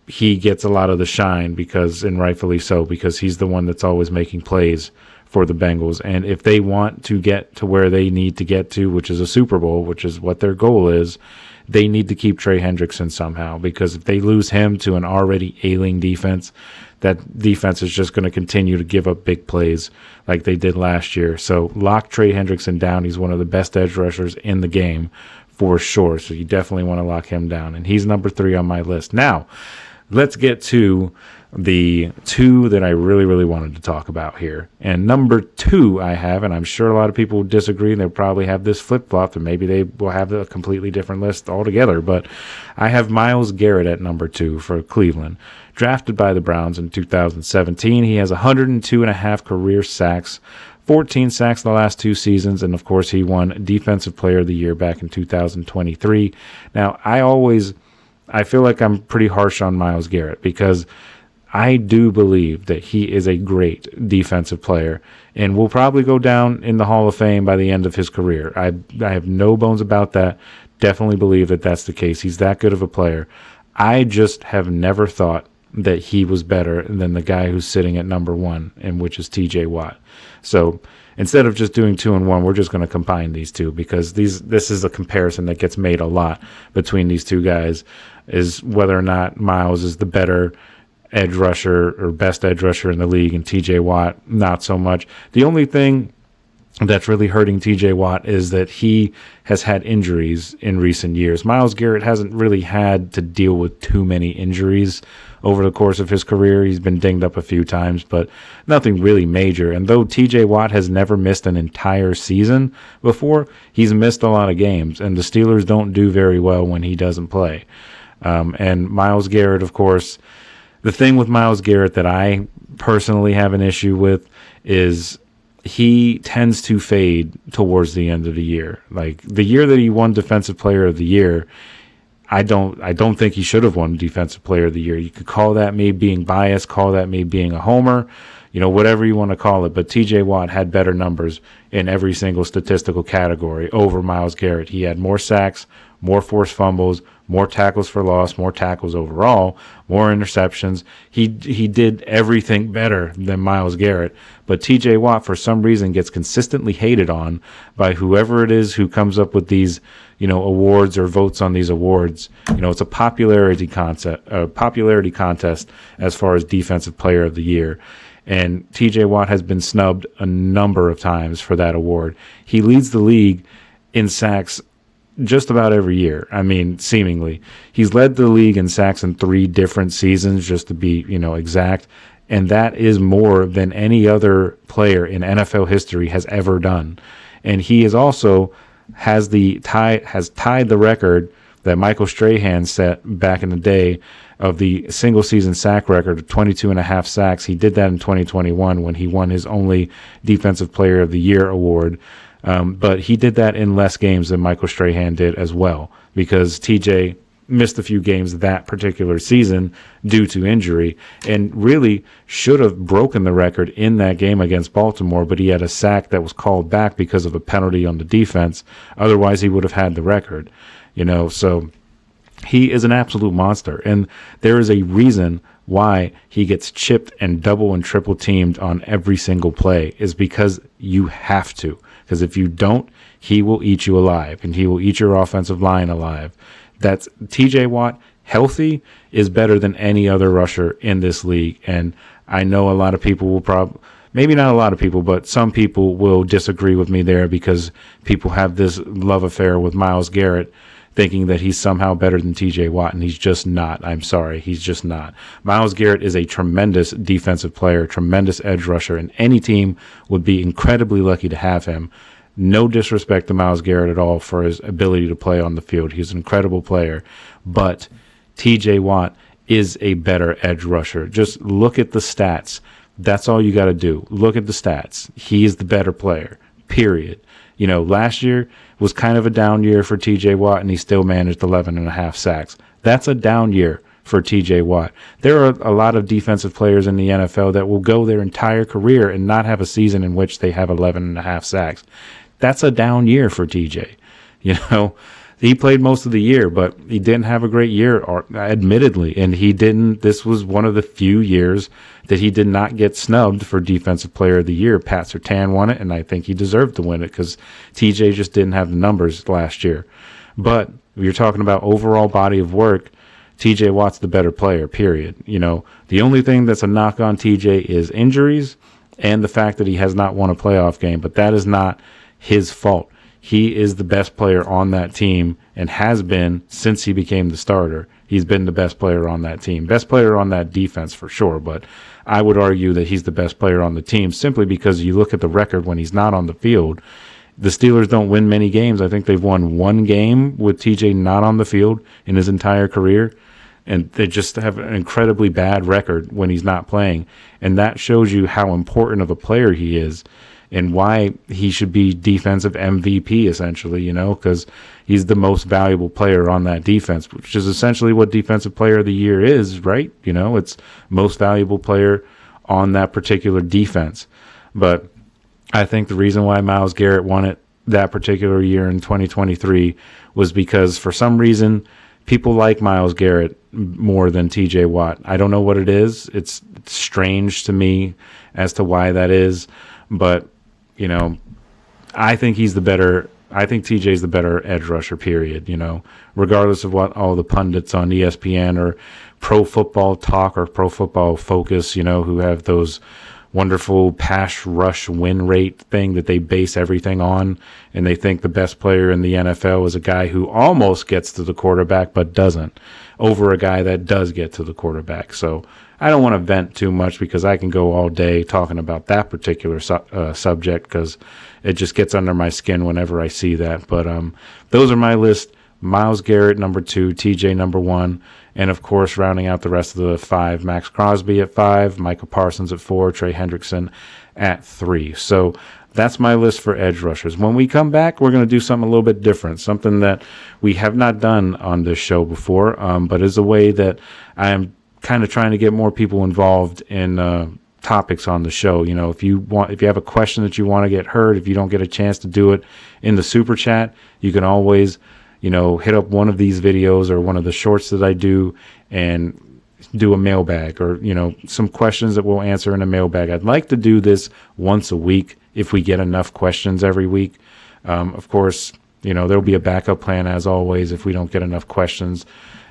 he gets a lot of the shine and rightfully so, because he's the one that's always making plays for the Bengals. And if they want to get to where they need to get to, which is a Super Bowl, which is what their goal is, they need to keep Trey Hendrickson somehow, because if they lose him to an already ailing defense, that defense is just going to continue to give up big plays like they did last year. So lock Trey Hendrickson down. He's one of the best edge rushers in the game for sure. So you definitely want to lock him down. And he's number 3 on my list. Now, let's get to the 2 that I really, really wanted to talk about here. And number 2 I have, and I'm sure a lot of people will disagree, and they'll probably have this flip-flopped, and maybe they will have a completely different list altogether. But I have Myles Garrett at number 2 for Cleveland. Drafted by the Browns in 2017, he has 102.5 career sacks, 14 sacks the last 2 seasons, and of course he won Defensive Player of the Year back in 2023. Now, I feel like I'm pretty harsh on Myles Garrett, because I do believe that he is a great defensive player and will probably go down in the Hall of Fame by the end of his career. I have no bones about that. Definitely believe that that's the case. He's that good of a player. I just have never thought that he was better than the guy who's sitting at number 1, and which is TJ Watt. So instead of just doing 2 and 1, we're just going to combine these 2, because this is a comparison that gets made a lot between these 2 guys, is whether or not Myles is the better edge rusher or best edge rusher in the league, and TJ Watt not so much. The only thing that's really hurting TJ Watt is that he has had injuries in recent years. Myles Garrett hasn't really had to deal with too many injuries over the course of his career. He's been dinged up a few times, but nothing really major. And though TJ Watt has never missed an entire season before, he's missed a lot of games, and the Steelers don't do very well when he doesn't play. And Myles Garrett, of course, the thing with Myles Garrett that I personally have an issue with is he tends to fade towards the end of the year. Like the year that he won Defensive Player of the Year, I don't think he should have won Defensive Player of the Year. You could call that me being biased, call that me being a homer, whatever you want to call it. But TJ Watt had better numbers in every single statistical category over Myles Garrett. He had more sacks, more forced fumbles, more tackles for loss, more tackles overall, more interceptions. He did everything better than Myles Garrett. But TJ Watt, for some reason, gets consistently hated on by whoever it is who comes up with these, awards or votes on these awards. It's a popularity contest as far as Defensive Player of the Year. And TJ Watt has been snubbed a number of times for that award. He leads the league in sacks just about every year. I mean, seemingly. He's led the league in sacks in 3 different seasons, just to be, exact. And that is more than any other player in NFL history has ever done. And he is also has tied the record that Michael Strahan set back in the day of the single season sack record of 22.5 sacks. He did that in 2021 when he won his only Defensive Player of the Year award. But he did that in less games than Michael Strahan did as well, because TJ missed a few games that particular season due to injury and really should have broken the record in that game against Baltimore, but he had a sack that was called back because of a penalty on the defense. Otherwise, he would have had the record, so he is an absolute monster. And there is a reason why he gets chipped and double and triple teamed on every single play, is because you have to. because if you don't, he will eat you alive, and he will eat your offensive line alive. That's TJ Watt, healthy, is better than any other rusher in this league. And I know a lot of people will maybe not a lot of people, but some people will disagree with me there because people have this love affair with Myles Garrett, thinking that he's somehow better than TJ Watt, and he's just not. I'm sorry, he's just not. Myles Garrett is a tremendous defensive player, tremendous edge rusher, and any team would be incredibly lucky to have him. No disrespect to Myles Garrett at all for his ability to play on the field. He's an incredible player, but TJ Watt is a better edge rusher. Just look at the stats. That's all you got to do. Look at the stats. He is the better player, period. You know, last year was kind of a down year for TJ Watt, and he still managed 11.5 sacks. That's a down year for TJ Watt. There are a lot of defensive players in the NFL that will go their entire career and not have a season in which they have 11.5 sacks. That's a down year for TJ. You know, he played most of the year, but he didn't have a great year, admittedly. And this was one of the few years that he did not get snubbed for Defensive Player of the Year. Pat Surtain won it, and I think he deserved to win it because TJ just didn't have the numbers last year. But if you're talking about overall body of work, TJ Watt's the better player, period. You know, the only thing that's a knock on TJ is injuries and the fact that he has not won a playoff game, but that is not his fault. He is the best player on that team and has been since he became the starter. He's been the best player on that team. Best player on that defense for sure, but I would argue that he's the best player on the team simply because you look at the record when he's not on the field. The Steelers don't win many games. I think they've won one game with TJ not on the field in his entire career, and they just have an incredibly bad record when he's not playing. And that shows you how important of a player he is and why he should be defensive MVP, essentially, you know, because he's the most valuable player on that defense, which is essentially what Defensive Player of the Year is, right? You know, it's most valuable player on that particular defense. But I think the reason why Myles Garrett won it that particular year in 2023 was because for some reason people like Myles Garrett more than TJ Watt. I don't know what it is. It's strange to me as to why that is, but you know, I think TJ's the better edge rusher, period, you know, regardless of what all the pundits on ESPN or Pro Football Talk or Pro Football Focus, you know, who have those wonderful pass rush win rate thing that they base everything on, and they think the best player in the NFL is a guy who almost gets to the quarterback but doesn't, over a guy that does get to the quarterback. So I don't want to vent too much because I can go all day talking about that particular subject because it just gets under my skin whenever I see that. But those are my list. Myles Garrett, number 2, TJ, number 1, and, of course, rounding out the rest of the 5, Max Crosby at 5, Micah Parsons at 4, Trey Hendrickson at 3. So that's my list for edge rushers. When we come back, we're going to do something a little bit different, something that we have not done on this show before, but is a way that I am kind of trying to get more people involved in topics on the show. You know, if you have a question that you want to get heard, if you don't get a chance to do it in the super chat, you can always, you know, hit up one of these videos or one of the shorts that I do and do a mailbag or, you know, some questions that we'll answer in a mailbag. I'd like to do this once a week if we get enough questions every week. Of course, you know, there'll be a backup plan as always if we don't get enough questions,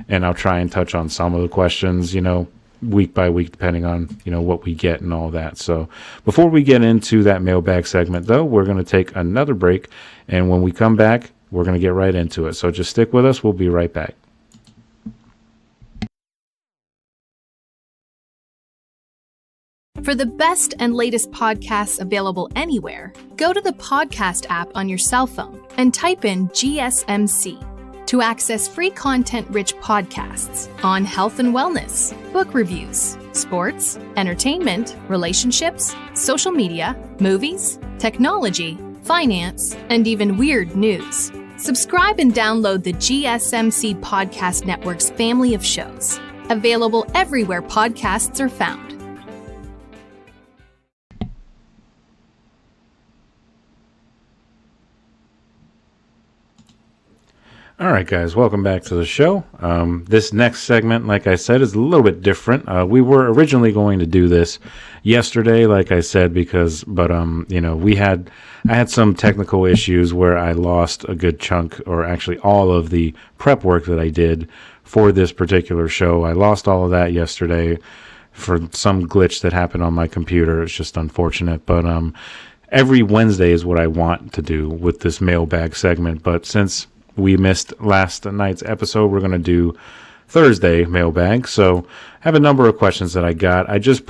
and I'll try and touch on some of the questions, you know, week by week, depending on, you know, what we get and all that. So before we get into that mailbag segment, though, we're going to take another break, and when we come back, we're going to get right into it. So just stick with us. We'll be right back. For the best and latest podcasts available anywhere, go to the podcast app on your cell phone and type in GSMC to access free content-rich podcasts on health and wellness, book reviews, sports, entertainment, relationships, social media, movies, technology, finance, and even weird news. Subscribe and download the GSMC Podcast Network's family of shows, available everywhere podcasts are found. All right, guys, welcome back to the show. This next segment, like I said, is a little bit different. We were originally going to do this yesterday, like I said, but I had some technical issues where I lost a good chunk, or actually all of the prep work that I did for this particular show. I lost all of that yesterday for some glitch that happened on my computer. It's just unfortunate, but every Wednesday is what I want to do with this mailbag segment, but since we missed last night's episode, we're going to do Thursday mailbag. So I have a number of questions that I got. I just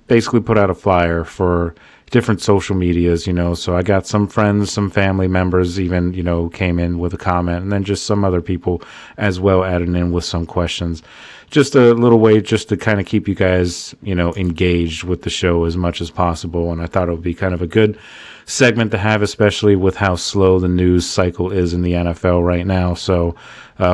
basically put out a flyer for different social medias, so I got some friends, some family members even, came in with a comment, and then just some other people as well added in with some questions. Just a little way just to kind of keep you guys, engaged with the show as much as possible. And I thought it would be kind of a good segment to have, especially with how slow the news cycle is in the NFL right now. So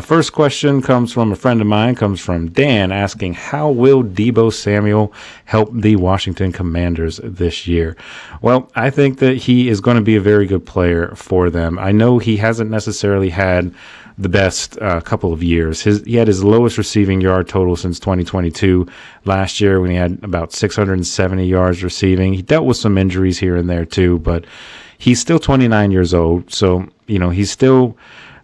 first question comes from a friend of mine, comes from Dan, asking, how will Deebo Samuel help the Washington Commanders this year? Well, I think that he is going to be a very good player for them. I know he hasn't necessarily had the best couple of years. He had his lowest receiving yard total since 2022 last year, when he had about 670 yards receiving. He dealt with some injuries here and there too, but he's still 29 years old. So, he's still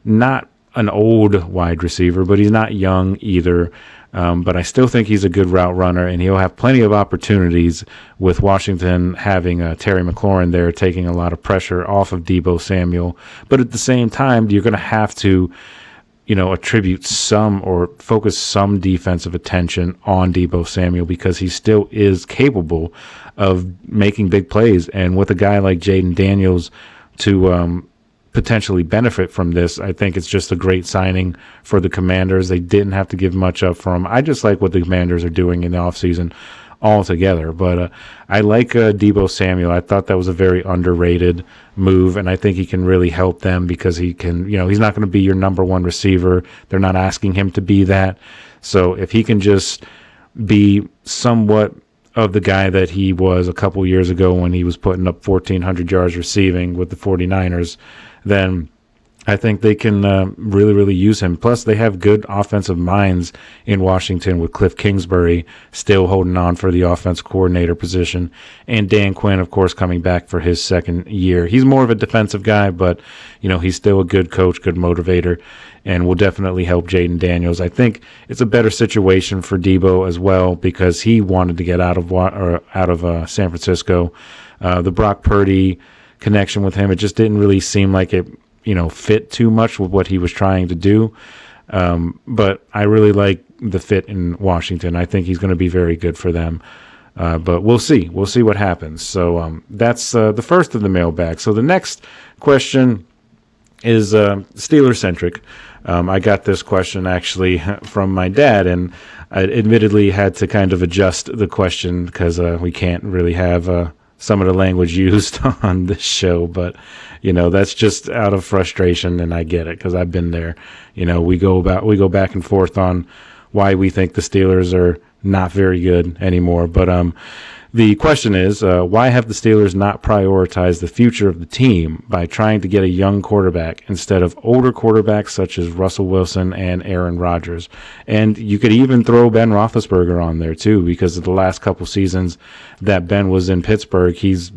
not an old wide receiver, but he's not young either. But I still think he's a good route runner, and he'll have plenty of opportunities with Washington having Terry McLaurin there, taking a lot of pressure off of Deebo Samuel. But at the same time, you're going to have to, attribute some or focus some defensive attention on Deebo Samuel, because he still is capable of making big plays. And with a guy like Jaden Daniels to potentially benefit from this, I think it's just a great signing for the Commanders. They didn't have to give much up for him. I just like what the Commanders are doing in the offseason altogether. But I like Deebo Samuel. I thought that was a very underrated move, and I think he can really help them, because he can, he's not going to be your number one receiver. They're not asking him to be that. So if he can just be somewhat of the guy that he was a couple years ago when he was putting up 1,400 yards receiving with the 49ers, then I think they can really, really use him. Plus, they have good offensive minds in Washington, with Cliff Kingsbury still holding on for the offense coordinator position, and Dan Quinn, of course, coming back for his second year. He's more of a defensive guy, but, he's still a good coach, good motivator, and will definitely help Jaden Daniels. I think it's a better situation for Deebo as well, because he wanted to get out of San Francisco. The Brock Purdy connection with him, it just didn't really seem like it fit too much with what he was trying to do, but I really like the fit in Washington. I think he's going to be very good for them, but we'll see what happens. So that's the first of the mailbag. So the next question is Steelers centric. I got this question actually from my dad, and I admittedly had to kind of adjust the question, because we can't really have some of the language used on this show, but that's just out of frustration, and I get it, because I've been there. We go back and forth on why we think the Steelers are not very good anymore. But the question is, why have the Steelers not prioritized the future of the team by trying to get a young quarterback instead of older quarterbacks such as Russell Wilson and Aaron Rodgers? And you could even throw Ben Roethlisberger on there too, because of the last couple seasons that Ben was in Pittsburgh, he was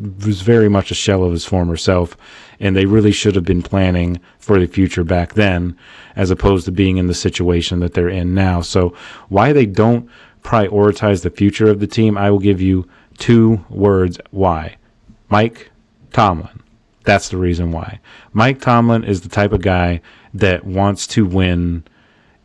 very much a shell of his former self, and they really should have been planning for the future back then, as opposed to being in the situation that they're in now. So why they don't prioritize the future of the team, I will give you 2 words why. Mike Tomlin. That's the reason why. Mike Tomlin is the type of guy that wants to win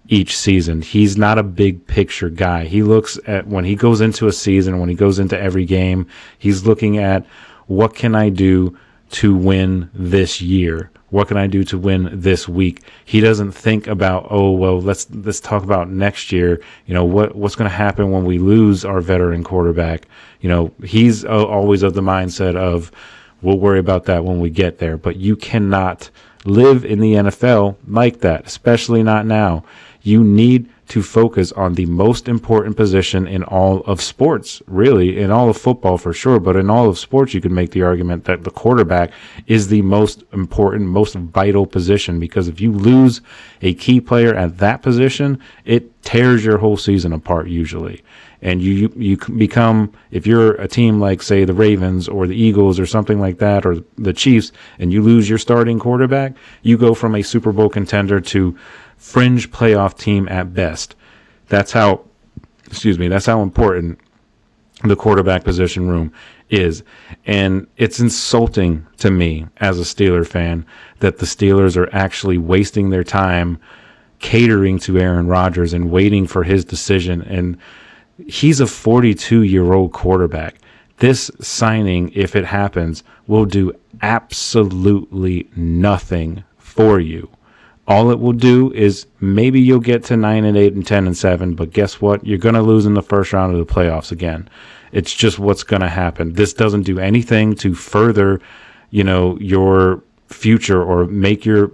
each season. He's not a big picture guy. He looks at, when he goes into a season, when he goes into every game, he's looking at, what can I do to win this year? What can I do to win this week? He doesn't think about, let's talk about next year. What's going to happen when we lose our veteran quarterback? He's always of the mindset of, we'll worry about that when we get there. But you cannot live in the NFL like that, especially not now. You need to focus on the most important position in all of sports, really, in all of football for sure, but in all of sports, you can make the argument that the quarterback is the most important, most vital position, because if you lose a key player at that position, it tears your whole season apart usually. And you become, if you're a team like, say, the Ravens or the Eagles or something like that, or the Chiefs, and you lose your starting quarterback, you go from a Super Bowl contender to fringe playoff team at best. That's how important the quarterback position room is. And it's insulting to me as a Steeler fan that the Steelers are actually wasting their time catering to Aaron Rodgers and waiting for his decision. And he's a 42-year-old quarterback. This signing, if it happens, will do absolutely nothing for you. All it will do is maybe you'll get to 9-8 and 10-7, but guess what? You're going to lose in the first round of the playoffs again. It's just what's going to happen. This doesn't do anything to further, your future or make your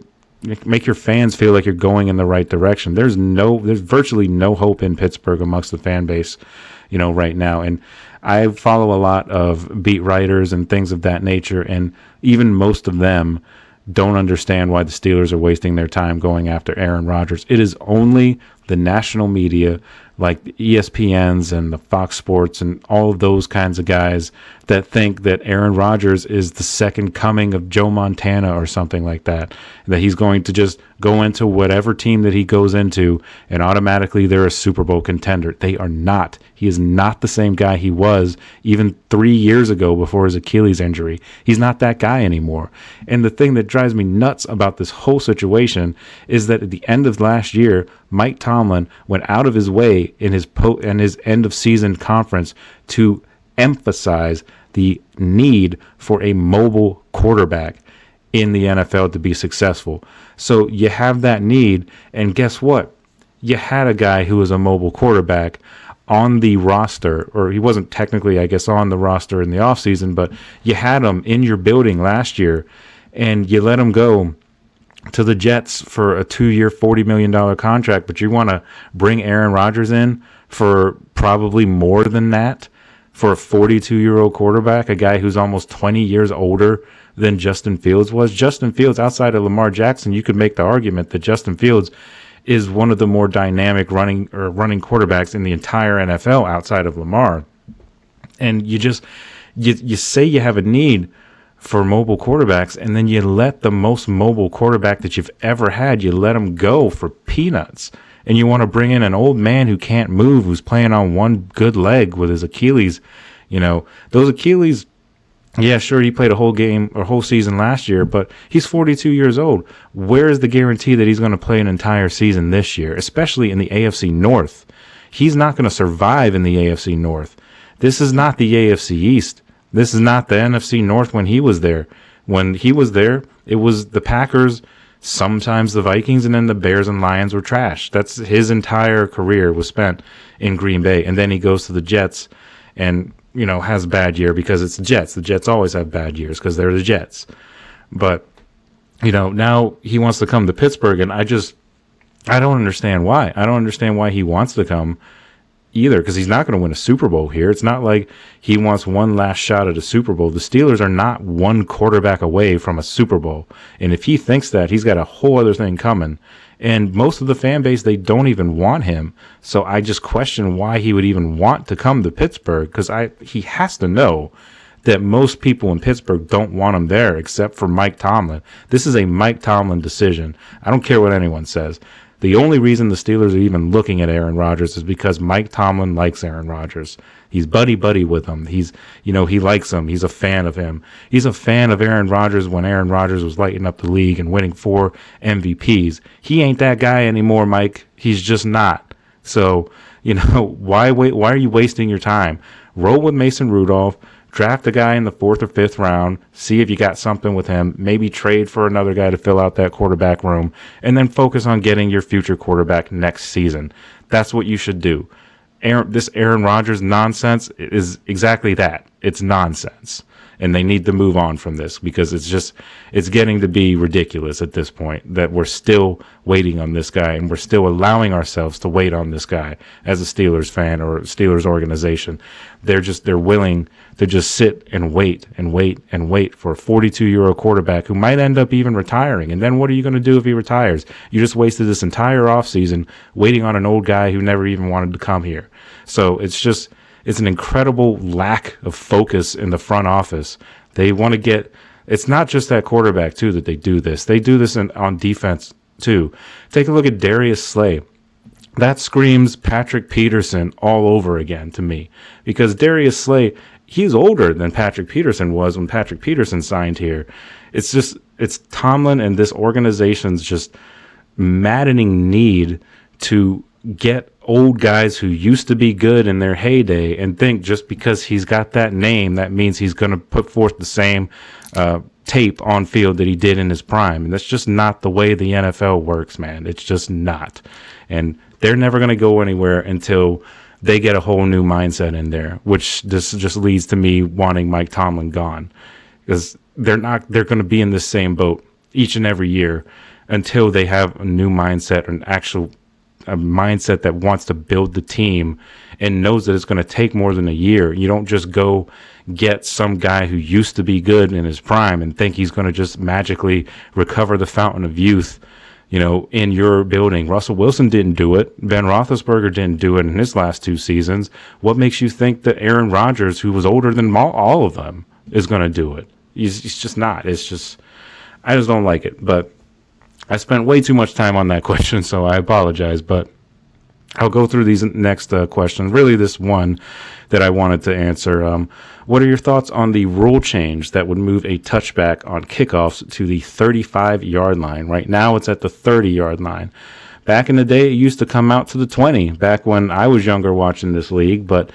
fans feel like you're going in the right direction. There's virtually no hope in Pittsburgh amongst the fan base, right now. And I follow a lot of beat writers and things of that nature, and even most of them don't understand why the Steelers are wasting their time going after Aaron Rodgers. It is only the national media, like the ESPNs and the Fox Sports and all of those kinds of guys, that think that Aaron Rodgers is the second coming of Joe Montana or something like that, that he's going to just go into whatever team that he goes into and automatically they're a Super Bowl contender. They are not. He is not the same guy he was even 3 years ago before his Achilles injury. He's not that guy anymore. And the thing that drives me nuts about this whole situation is that at the end of last year, Mike Tomlin went out of his way in his end of season conference to emphasize the need for a mobile quarterback in the NFL to be successful. So you have that need, and guess what? You had a guy who was a mobile quarterback on the roster, or he wasn't technically, I guess, on the roster in the offseason, but you had him in your building last year, and you let him go to the Jets for a 2-year, $40 million contract, but you want to bring Aaron Rodgers in for probably more than that for a 42-year-old quarterback, a guy who's almost 20 years older than Justin Fields was. Justin Fields, outside of Lamar Jackson, you could make the argument that Justin Fields is one of the more dynamic running quarterbacks in the entire NFL outside of Lamar. And you say you have a need for mobile quarterbacks, and then you let the most mobile quarterback that you've ever had, you let him go for peanuts. And you want to bring in an old man who can't move, who's playing on one good leg with his Achilles. Those Achilles, yeah, sure, he played a whole game or whole season last year, but he's 42 years old. Where is the guarantee that he's going to play an entire season this year, especially in the AFC North? He's not going to survive in the AFC North. This is not the AFC East. This is not the NFC North when he was there. When he was there, it was the Packers, sometimes the Vikings, and then the Bears and Lions were trash. That's his entire career was spent in Green Bay. And then he goes to the Jets and, has a bad year because it's the Jets. The Jets always have bad years because they're the Jets. But, now he wants to come to Pittsburgh, and I don't understand why. I don't understand why he wants to come either, because he's not going to win a Super Bowl here. It's not like he wants one last shot at a Super Bowl. The Steelers are not one quarterback away from a Super Bowl. And if he thinks that, he's got a whole other thing coming. And most of the fan base, they don't even want him. So I just question why he would even want to come to Pittsburgh, because he has to know that most people in Pittsburgh don't want him there except for Mike Tomlin. This is a Mike Tomlin decision. I don't care what anyone says. The only reason the Steelers are even looking at Aaron Rodgers is because Mike Tomlin likes Aaron Rodgers. He's buddy-buddy with him. He likes him. He's a fan of him. He's a fan of Aaron Rodgers when Aaron Rodgers was lighting up the league and winning 4 MVPs. He ain't that guy anymore, Mike. He's just not. So, why are you wasting your time? Roll with Mason Rudolph. Draft a guy in the 4th or 5th round, see if you got something with him, maybe trade for another guy to fill out that quarterback room, and then focus on getting your future quarterback next season. That's what you should do. This Aaron Rodgers nonsense is exactly that. it's nonsense. And they need to move on from this because it's getting to be ridiculous at this point that we're still waiting on this guy and we're still allowing ourselves to wait on this guy as a Steelers fan or Steelers organization. They're willing to just sit and wait for a 42-year-old quarterback who might end up even retiring. And then what are you going to do if he retires? You just wasted this entire offseason waiting on an old guy who never even wanted to come here. So it's an incredible lack of focus in the front office. They want to get, it's not just that quarterback too that they do this. They do this on defense too. Take a look at Darius Slay. That screams Patrick Peterson all over again to me, because Darius Slay, he's older than Patrick Peterson was when Patrick Peterson signed here. It's Tomlin and this organization's just maddening need to get old guys who used to be good in their heyday and think just because he's got that name, that means he's going to put forth the same tape on field that he did in his prime. And that's just not the way the NFL works, man. It's just not. And they're never going to go anywhere until they get a whole new mindset in there, which this just leads to me wanting Mike Tomlin gone, because they're going to be in the same boat each and every year until they have a new mindset, a mindset that wants to build the team and knows that it's going to take more than a year. You don't just go get some guy who used to be good in his prime and think he's going to just magically recover the fountain of youth, in your building. Russell Wilson didn't do it. Ben Roethlisberger didn't do it in his last 2 seasons. What makes you think that Aaron Rodgers, who was older than all of them, is going to do it? He's just not. I just don't like it. But I spent way too much time on that question, so I apologize, but I'll go through these next questions. Really, this one that I wanted to answer. What are your thoughts on the rule change that would move a touchback on kickoffs to the 35-yard line? Right now, it's at the 30-yard line. Back in the day, it used to come out to the 20, back when I was younger watching this league, but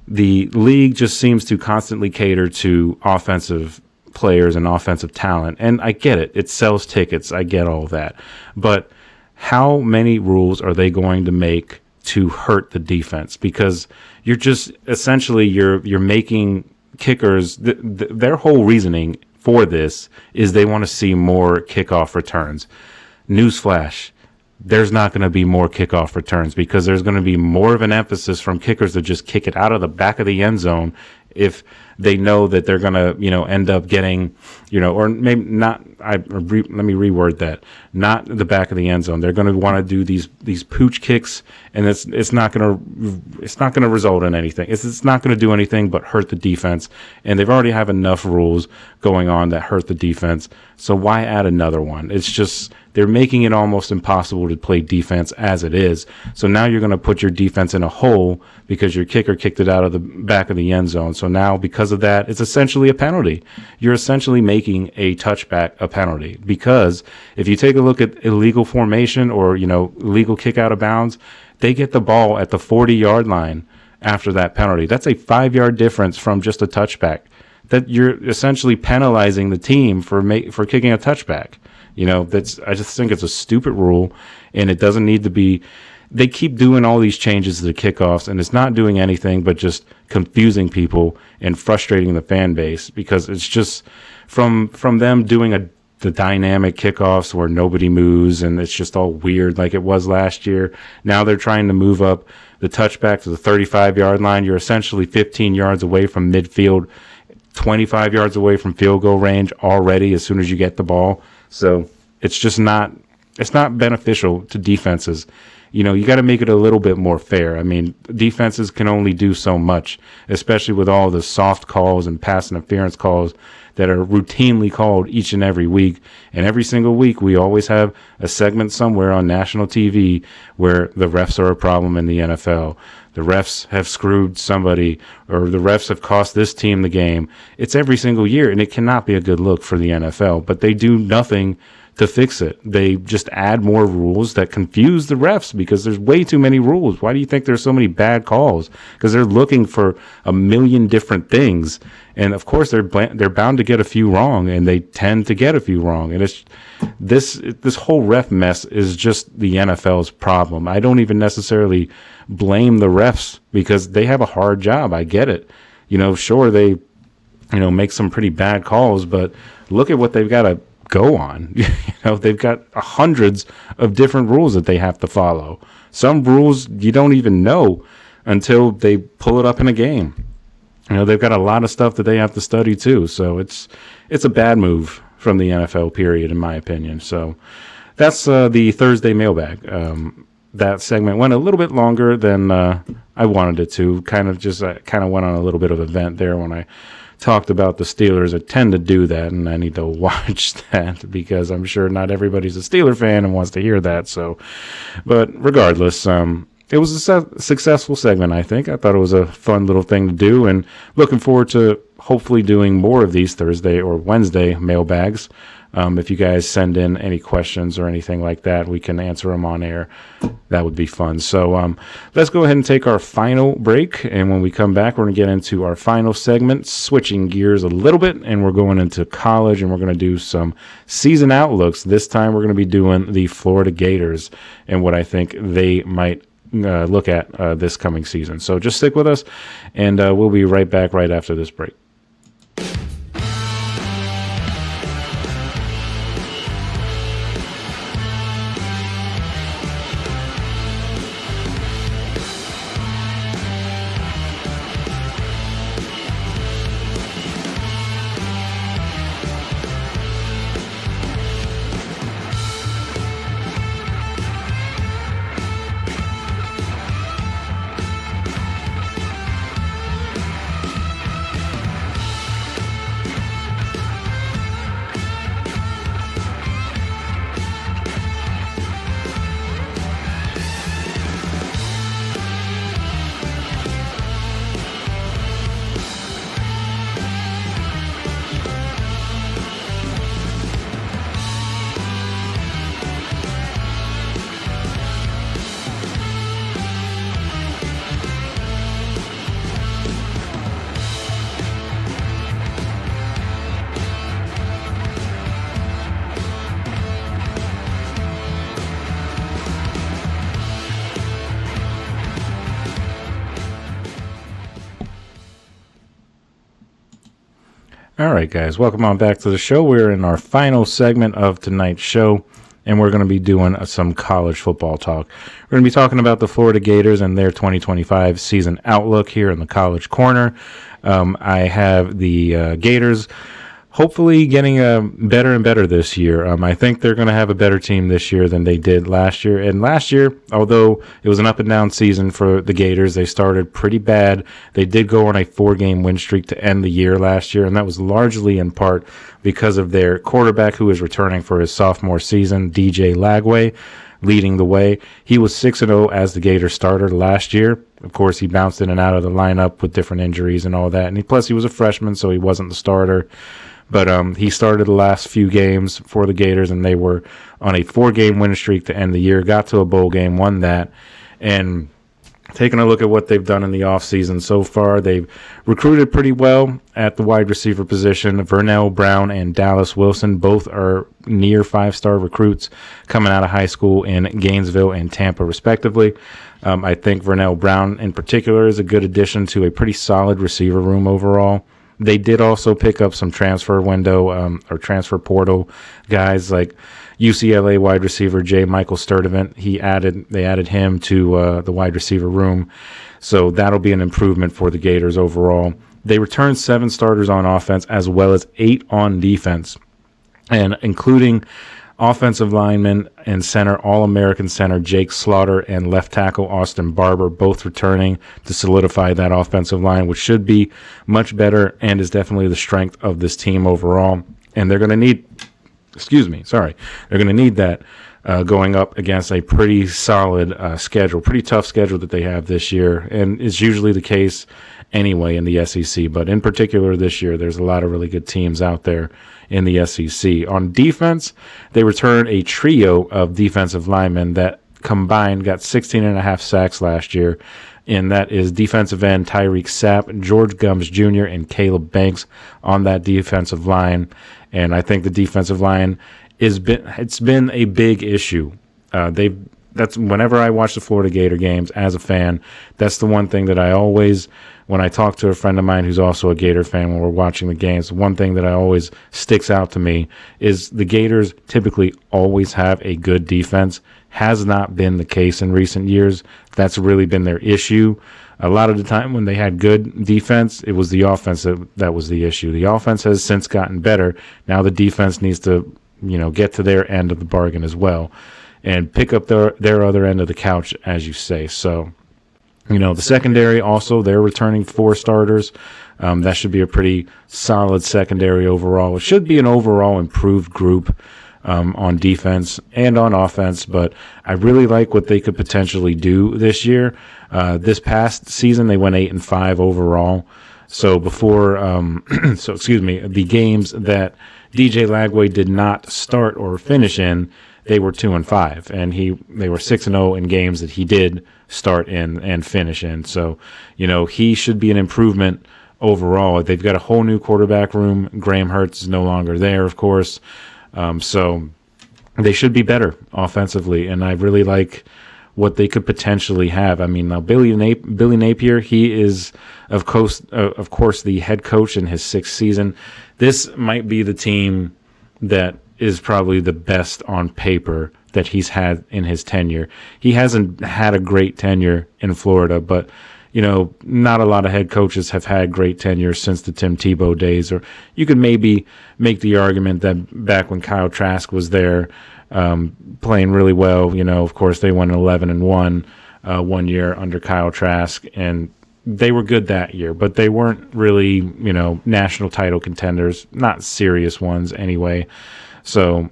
the league just seems to constantly cater to offensive players and offensive talent, and I get it. It sells tickets. I get all that. But how many rules are they going to make to hurt the defense? Because you're just essentially you're making kickers, their whole reasoning for this is they want to see more kickoff returns. Newsflash, there's not going to be more kickoff returns because there's going to be more of an emphasis from kickers to just kick it out of the back of the end zone if they know that they're going to, end up getting, or maybe not. Let me reword that. Not the back of the end zone. They're going to want to do these pooch kicks, and it's not going to result in anything. It's not going to do anything but hurt the defense. And they've already have enough rules going on that hurt the defense. So why add another one? It's just they're making it almost impossible to play defense as it is. So now you're going to put your defense in a hole because your kicker kicked it out of the back of the end zone. So now because of that, it's essentially a penalty. You're essentially making a touchback a penalty, because if you take a look at illegal formation or, illegal kick out of bounds, they get the ball at the 40-yard line after that penalty. That's a 5-yard difference from just a touchback. That you're essentially penalizing the team for kicking a touchback. I just think it's a stupid rule, and it doesn't need to be. They keep doing all these changes to the kickoffs, and it's not doing anything but just confusing people and frustrating the fan base, because it's just from them doing the dynamic kickoffs where nobody moves and it's just all weird like it was last year. Now they're trying to move up the touchback to the 35-yard line. You're essentially 15 yards away from midfield, 25 yards away from field goal range already as soon as you get the ball. So it's just not beneficial to defenses. You got to make it a little bit more fair. I mean, defenses can only do so much, especially with all the soft calls and pass interference calls that are routinely called each and every week. And every single week, we always have a segment somewhere on national TV where the refs are a problem in the NFL. The refs have screwed somebody, or the refs have cost this team the game. It's every single year, and it cannot be a good look for the NFL. But they do nothing to fix it. They just add more rules that confuse the refs because there's way too many rules. Why do you think there's so many bad calls? Because they're looking for a million different things. And of course they're bound to get a few wrong, and they tend to get a few wrong. And it's this whole ref mess is just the NFL's problem. I don't even necessarily blame the refs because they have a hard job. I get it. Sure, they make some pretty bad calls, but look at what they've got to go on. They've got hundreds of different rules that they have to follow. Some rules you don't even know until they pull it up in a game. They've got a lot of stuff that they have to study too. So it's a bad move from the NFL, period, in my opinion. So that's the Thursday mailbag. That segment went a little bit longer than I wanted it to. Kind of went on a little bit of a vent there when I talked about the Steelers. I tend to do that, and I need to watch that because I'm sure not everybody's a Steeler fan and wants to hear that. So, but regardless, it was a successful segment, I think. I thought it was a fun little thing to do, and looking forward to hopefully doing more of these Thursday or Wednesday mailbags. If you guys send in any questions or anything like that, we can answer them on air. That would be fun. So let's go ahead and take our final break. And when we come back, we're going to get into our final segment, switching gears a little bit. And we're going into college, and we're going to do some season outlooks. This time we're going to be doing the Florida Gators and what I think they might look at this coming season. So just stick with us, and we'll be right back right after this break. All right, guys, welcome on back to the show. We're in our final segment of tonight's show, and we're going to be doing some college football talk. We're going to be talking about the Florida Gators and their 2025 season outlook here in the College Corner. I have the Gators hopefully getting better and better this year. I think they're going to have a better team this year than they did last year. And last year, although it was an up and down season for the Gators, they started pretty bad. They did go on a 4-game win streak to end the year last year, and that was largely in part because of their quarterback who is returning for his sophomore season, DJ Lagway, leading the way. He was 6-0 as the Gator starter last year. Of course, he bounced in and out of the lineup with different injuries and all that. And plus, he was a freshman, so he wasn't the starter. But he started the last few games for the Gators, and they were on a 4-game win streak to end the year, got to a bowl game, won that. And taking a look at what they've done in the offseason so far, they've recruited pretty well at the wide receiver position. Vernell Brown and Dallas Wilson both are near 5-star recruits coming out of high school in Gainesville and Tampa, respectively. I think Vernell Brown in particular is a good addition to a pretty solid receiver room overall. They did also pick up some transfer window or transfer portal guys like UCLA wide receiver J. Michael Sturdivant. They added him to the wide receiver room, so that'll be an improvement for the Gators overall. They returned 7 starters on offense as well as 8 on defense, and including offensive lineman and center, All-American center Jake Slaughter and left tackle Austin Barber, both returning to solidify that offensive line, which should be much better and is definitely the strength of this team overall. And they're going to need, they're going to need that going up against a pretty solid schedule, pretty tough schedule that they have this year. And it's usually the case anyway in the SEC, but in particular this year, there's a lot of really good teams out there in the SEC. On defense, they returned a trio of defensive linemen that combined got 16.5 sacks last year, and that is defensive end Tyreek Sapp, George Gums Jr., and Caleb Banks on that defensive line. And I think the defensive line it's been a big issue. They've that's whenever I watch the Florida Gator games as a fan, that's the one thing that I always, when I talk to a friend of mine who's also a Gator fan when we're watching the games, one thing that I always sticks out to me is the Gators typically always have a good defense. Has not been the case in recent years. That's really been their issue. A lot of the time when they had good defense, it was the offense that was the issue. The offense has since gotten better. Now the defense needs to, get to their end of the bargain as well and pick up their other end of the couch, as you say. So, the secondary also, they're returning 4 starters. That should be a pretty solid secondary overall. It should be an overall improved group on defense and on offense, but I really like what they could potentially do this year. This past season, they went 8-5 overall. So before, the games that DJ Lagway did not start or finish in, they were 2-5, and they were 6-0 in games that he did start in and finish in. So, he should be an improvement overall. They've got a whole new quarterback room. Graham Hurts is no longer there, of course. So they should be better offensively, and I really like what they could potentially have. I mean, now Billy Napier, he is, of course, the head coach in his 6th season. This might be the team that is probably the best on paper that he's had in his tenure. He hasn't had a great tenure in Florida, but not a lot of head coaches have had great tenure since the Tim Tebow days. Or you could maybe make the argument that back when Kyle Trask was there, playing really well, of course they went 11-1 one year under Kyle Trask, and they were good that year, but they weren't really, national title contenders, not serious ones anyway. So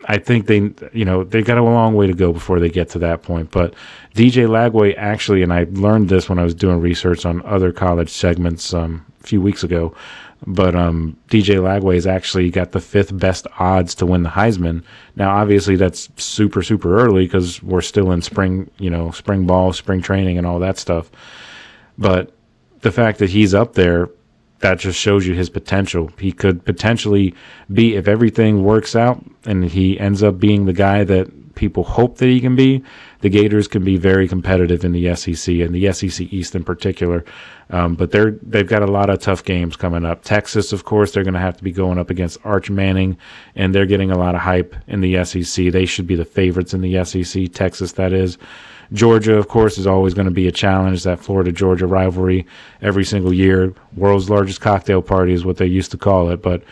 I think they got a long way to go before they get to that point. But DJ Lagway actually, and I learned this when I was doing research on other college segments a few weeks ago, but DJ Lagway has actually got the 5th best odds to win the Heisman. Now, obviously, that's super, super early because we're still in spring ball, spring training, and all that stuff. But the fact that he's up there, that just shows you his potential. He could potentially be, if everything works out and he ends up being the guy that people hope that he can be, the Gators can be very competitive in the SEC and the SEC East in particular. But they've got a lot of tough games coming up. Texas, of course, they're going to have to be going up against Arch Manning, and they're getting a lot of hype in the SEC. They should be the favorites in the SEC, Texas, that is. Georgia, of course, is always going to be a challenge, that Florida-Georgia rivalry every single year. World's largest cocktail party is what they used to call it, but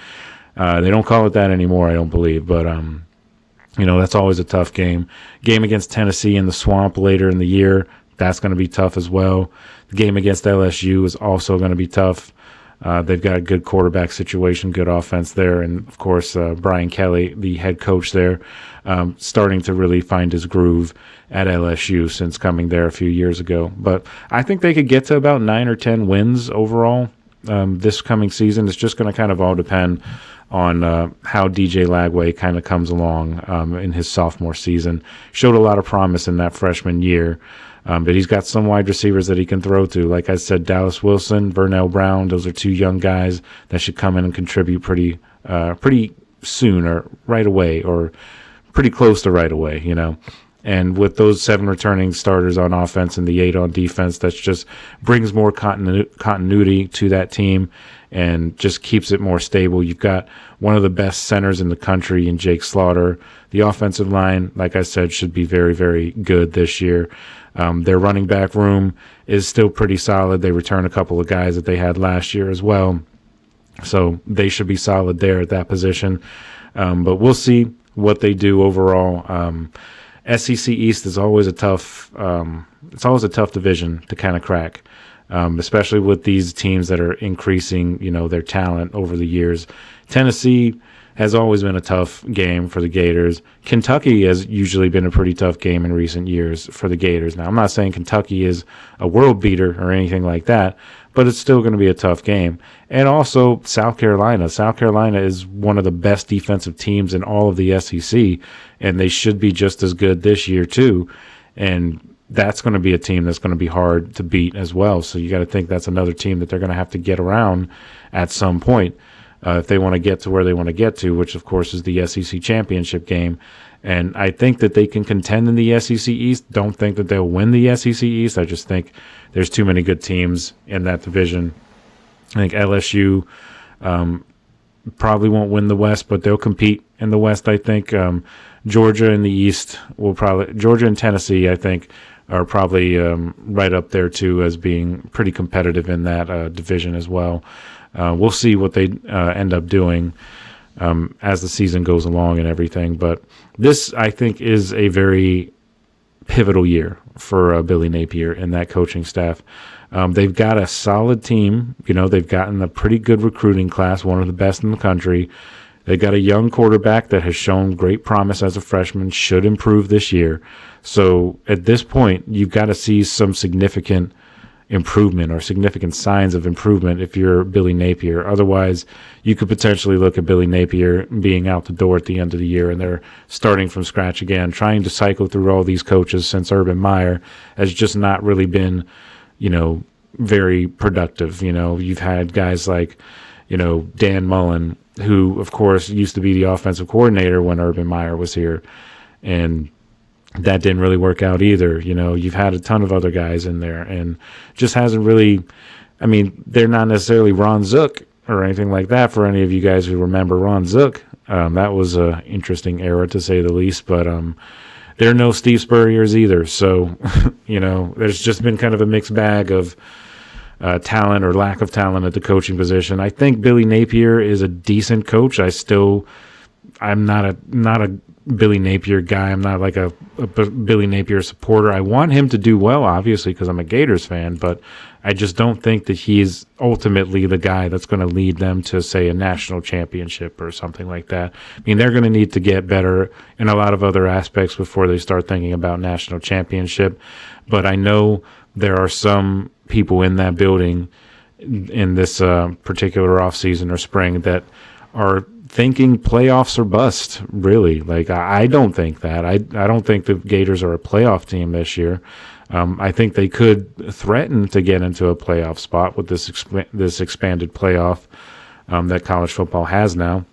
they don't call it that anymore, I don't believe. But, that's always a tough game. Game against Tennessee in the Swamp later in the year, that's going to be tough as well. The game against LSU is also going to be tough. They've got a good quarterback situation, good offense there. And, of course, Brian Kelly, the head coach there, starting to really find his groove at LSU since coming there a few years ago. But I think they could get to about 9 or 10 wins overall this coming season. It's just going to kind of all depend on how DJ Lagway kind of comes along in his sophomore season. Showed a lot of promise in that freshman year. But he's got some wide receivers that he can throw to. Like I said, Dallas Wilson, Vernell Brown, those are 2 young guys that should come in and contribute pretty soon, or right away, or pretty close to right away, And with those 7 returning starters on offense and the 8 on defense, that just brings more continuity to that team and just keeps it more stable. You've got one of the best centers in the country in Jake Slaughter. The offensive line, like I said, should be very, very good this year. Their running back room is still pretty solid. They return a couple of guys that they had last year as well. So they should be solid there at that position. But we'll see what they do overall. SEC East is always a tough division to kind of crack, especially with these teams that are increasing, their talent over the years. Tennessee has always been a tough game for the Gators. Kentucky has usually been a pretty tough game in recent years for the Gators. Now, I'm not saying Kentucky is a world beater or anything like that, but it's still going to be a tough game. And also South Carolina. South Carolina is one of the best defensive teams in all of the SEC, and they should be just as good this year too. And that's going to be a team that's going to be hard to beat as well. So you got to think that's another team that they're going to have to get around at some point. if they want to get to where they want to get to, which of course is the SEC championship game. And I think that they can contend in the SEC East. Don't think that they'll win the SEC East. I just think there's too many good teams in that division. I think LSU probably won't win the West, but they'll compete in the West, I think. Georgia in the East Georgia and Tennessee, I think, are probably right up there too as being pretty competitive in that division as well. We'll see what they end up doing as the season goes along and everything. But this, I think, is a very pivotal year for Billy Napier and that coaching staff. They've got a solid team. They've gotten a pretty good recruiting class, one of the best in the country. They got a young quarterback that has shown great promise as a freshman, should improve this year. So at this point, you've got to see some significant improvement or significant signs of improvement if you're Billy Napier. Otherwise, you could potentially look at Billy Napier being out the door at the end of the year, and they're starting from scratch again, trying to cycle through all these coaches since Urban Meyer has just not really been, very productive. You've had guys like, Dan Mullen, who, of course, used to be the offensive coordinator when Urban Meyer was here, and that didn't really work out either. You've had a ton of other guys in there, and just hasn't really, they're not necessarily Ron Zook or anything like that for any of you guys who remember Ron Zook. That was an interesting era, to say the least, but they're no Steve Spurriers either. So, there's just been kind of a mixed bag of talent or lack of talent at the coaching position. I think Billy Napier is a decent coach. I'm not a Billy Napier guy. I'm not like a Billy Napier supporter. I want him to do well, obviously, because I'm a Gators fan, but I just don't think that he's ultimately the guy that's going to lead them to, say, a national championship or something like that. They're going to need to get better in a lot of other aspects before they start thinking about national championship. But I know there are some people in that building in this particular offseason or spring that are thinking playoffs or bust, really. I don't think that. I don't think the Gators are a playoff team this year. I think they could threaten to get into a playoff spot with this expanded playoff that college football has now.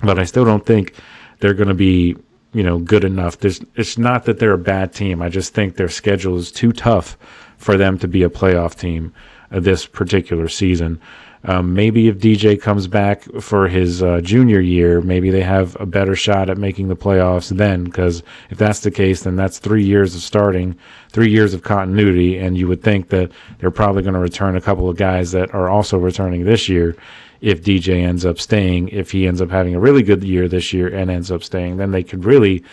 But I still don't think they're going to be, good enough. It's not that they're a bad team. I just think their schedule is too tough for them to be a playoff team this particular season. Maybe if DJ comes back for his junior year, maybe they have a better shot at making the playoffs then, because if that's the case, then that's 3 years of starting, 3 years of continuity, and you would think that they're probably going to return a couple of guys that are also returning this year if DJ ends up staying. If he ends up having a really good year this year and ends up staying, then they could really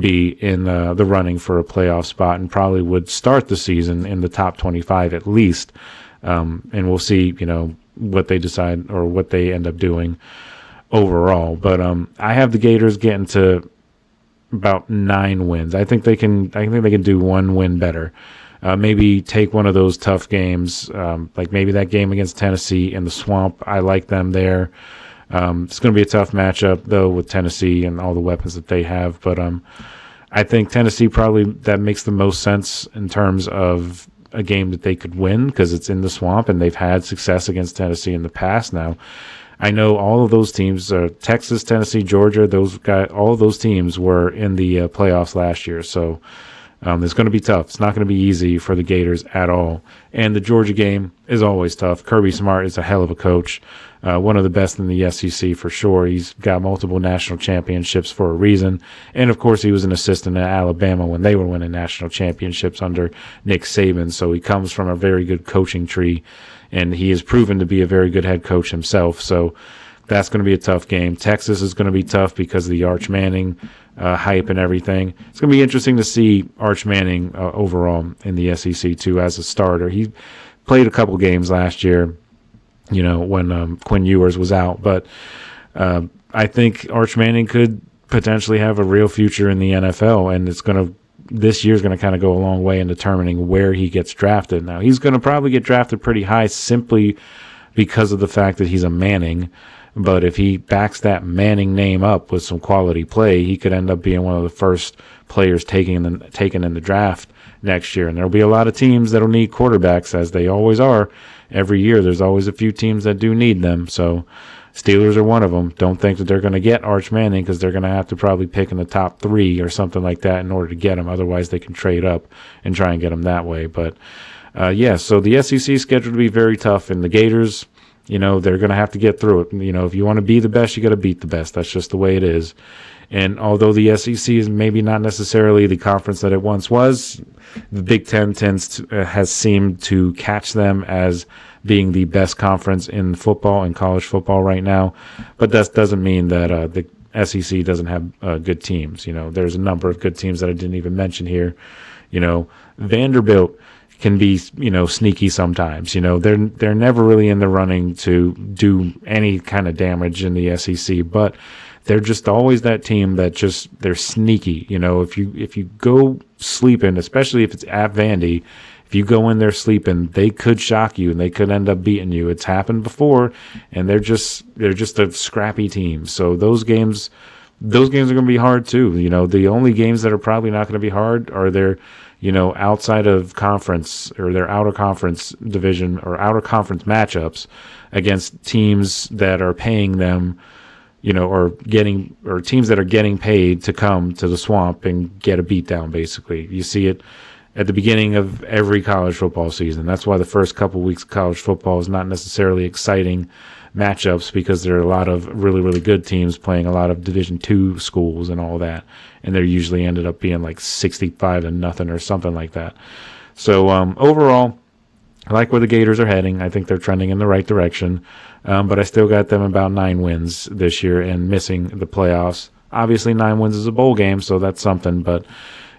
be in the running for a playoff spot and probably would start the season in the top 25 at least. And we'll see, what they decide or what they end up doing overall. But I have the Gators getting to about 9 wins. I think they can do 1 win better. Maybe take one of those tough games, like maybe that game against Tennessee in the Swamp. I like them there. It's going to be a tough matchup though with Tennessee and all the weapons that they have. But I think Tennessee probably that makes the most sense in terms of a game that they could win because it's in the Swamp and they've had success against Tennessee in the past. Now, I know all of those teams, Texas, Tennessee, Georgia, all of those teams were in the playoffs last year. So it's going to be tough. It's not going to be easy for the Gators at all. And the Georgia game is always tough. Kirby Smart is a hell of a coach, one of the best in the SEC for sure. He's got multiple national championships for a reason. And, of course, he was an assistant at Alabama when they were winning national championships under Nick Saban. So he comes from a very good coaching tree, and he has proven to be a very good head coach himself. So that's going to be a tough game. Texas is going to be tough because of the Arch Manning hype and everything. It's going to be interesting to see Arch Manning overall in the SEC, too, as a starter. He played a couple games last year, when Quinn Ewers was out. But I think Arch Manning could potentially have a real future in the NFL, and this year's going to kind of go a long way in determining where he gets drafted. Now, he's going to probably get drafted pretty high simply because of the fact that he's a Manning. But if he backs that Manning name up with some quality play, he could end up being one of the first players taken in the draft next year. And there'll be a lot of teams that'll need quarterbacks, as they always are. Every year, there's always a few teams that do need them. So Steelers are one of them. Don't think that they're going to get Arch Manning because they're going to have to probably pick in the top 3 or something like that in order to get him. Otherwise, they can trade up and try and get him that way. But, so the SEC is scheduled to be very tough, and the Gators, they're going to have to get through it. If you want to be the best, you got to beat the best. That's just the way it is. And although the SEC is maybe not necessarily the conference that it once was, the Big Ten has seemed to catch them as being the best conference in football and college football right now. But that doesn't mean that the SEC doesn't have good teams. There's a number of good teams that I didn't even mention here. Vanderbilt can be, sneaky sometimes. They're never really in the running to do any kind of damage in the SEC, but they're just always that team that they're sneaky. If you go sleeping, especially if it's at Vandy, if you go in there sleeping, they could shock you and they could end up beating you. It's happened before, and they're just a scrappy team. So those games are going to be hard too. The only games that are probably not going to be hard are their, outside of conference or their outer conference division or outer conference matchups against teams that are paying them, or teams that are getting paid to come to the Swamp and get a beatdown, basically. You see it at the beginning of every college football season. That's why the first couple weeks of college football is not necessarily exciting matchups, because there are a lot of really, really good teams playing a lot of Division II schools and all that. And they're usually ended up being like 65-0 or something like that. So overall, I like where the Gators are heading. I think they're trending in the right direction. But I still got them about 9 wins this year and missing the playoffs. Obviously, 9 wins is a bowl game, so that's something. But,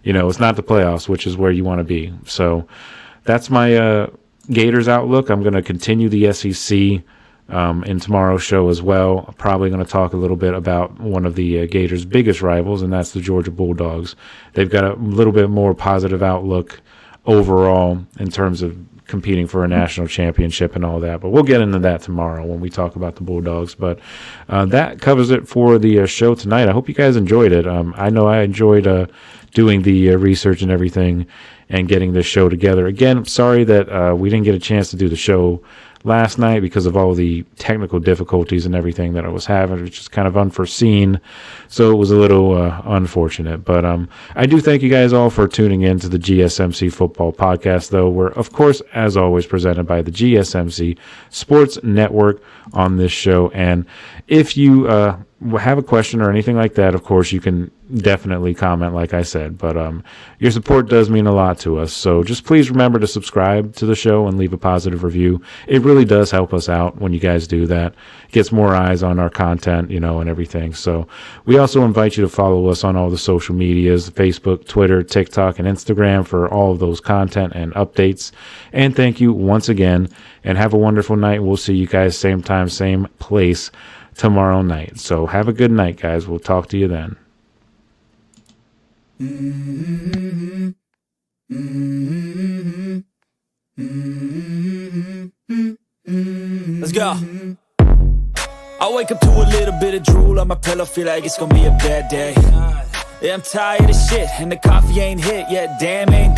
it's not the playoffs, which is where you want to be. So that's my Gators outlook. I'm going to continue the SEC in tomorrow's show as well. I'm probably going to talk a little bit about one of the Gators' biggest rivals, and that's the Georgia Bulldogs. They've got a little bit more positive outlook overall in terms of competing for a national championship and all that, but we'll get into that tomorrow when we talk about the Bulldogs. But that covers it for the show tonight. I hope you guys enjoyed it. I know I enjoyed doing the research and everything and getting this show together. Again, I'm sorry that we didn't get a chance to do the show last night because of all the technical difficulties and everything that I was having, which is kind of unforeseen. So it was a little unfortunate. But I do thank you guys all for tuning in to the GSMC Football Podcast, though. We're, of course, as always, presented by the GSMC Sports Network on this show. And if you have a question or anything like that, of course, you can definitely comment, like I said. But your support does mean a lot to us. So just please remember to subscribe to the show and leave a positive review. It really does help us out when you guys do that. It gets more eyes on our content, and everything. So we also invite you to follow us on all the social medias, Facebook, Twitter, TikTok, and Instagram for all of those content and updates. And thank you once again, and have a wonderful night. We'll see you guys same time, same place tomorrow night. So have a good night, guys. We'll talk to you then. Let's go. I wake up to a little bit of drool on my pillow, feel like it's gonna be a bad day. Yeah, I'm tired of shit, and the coffee ain't hit yet, damn ain't that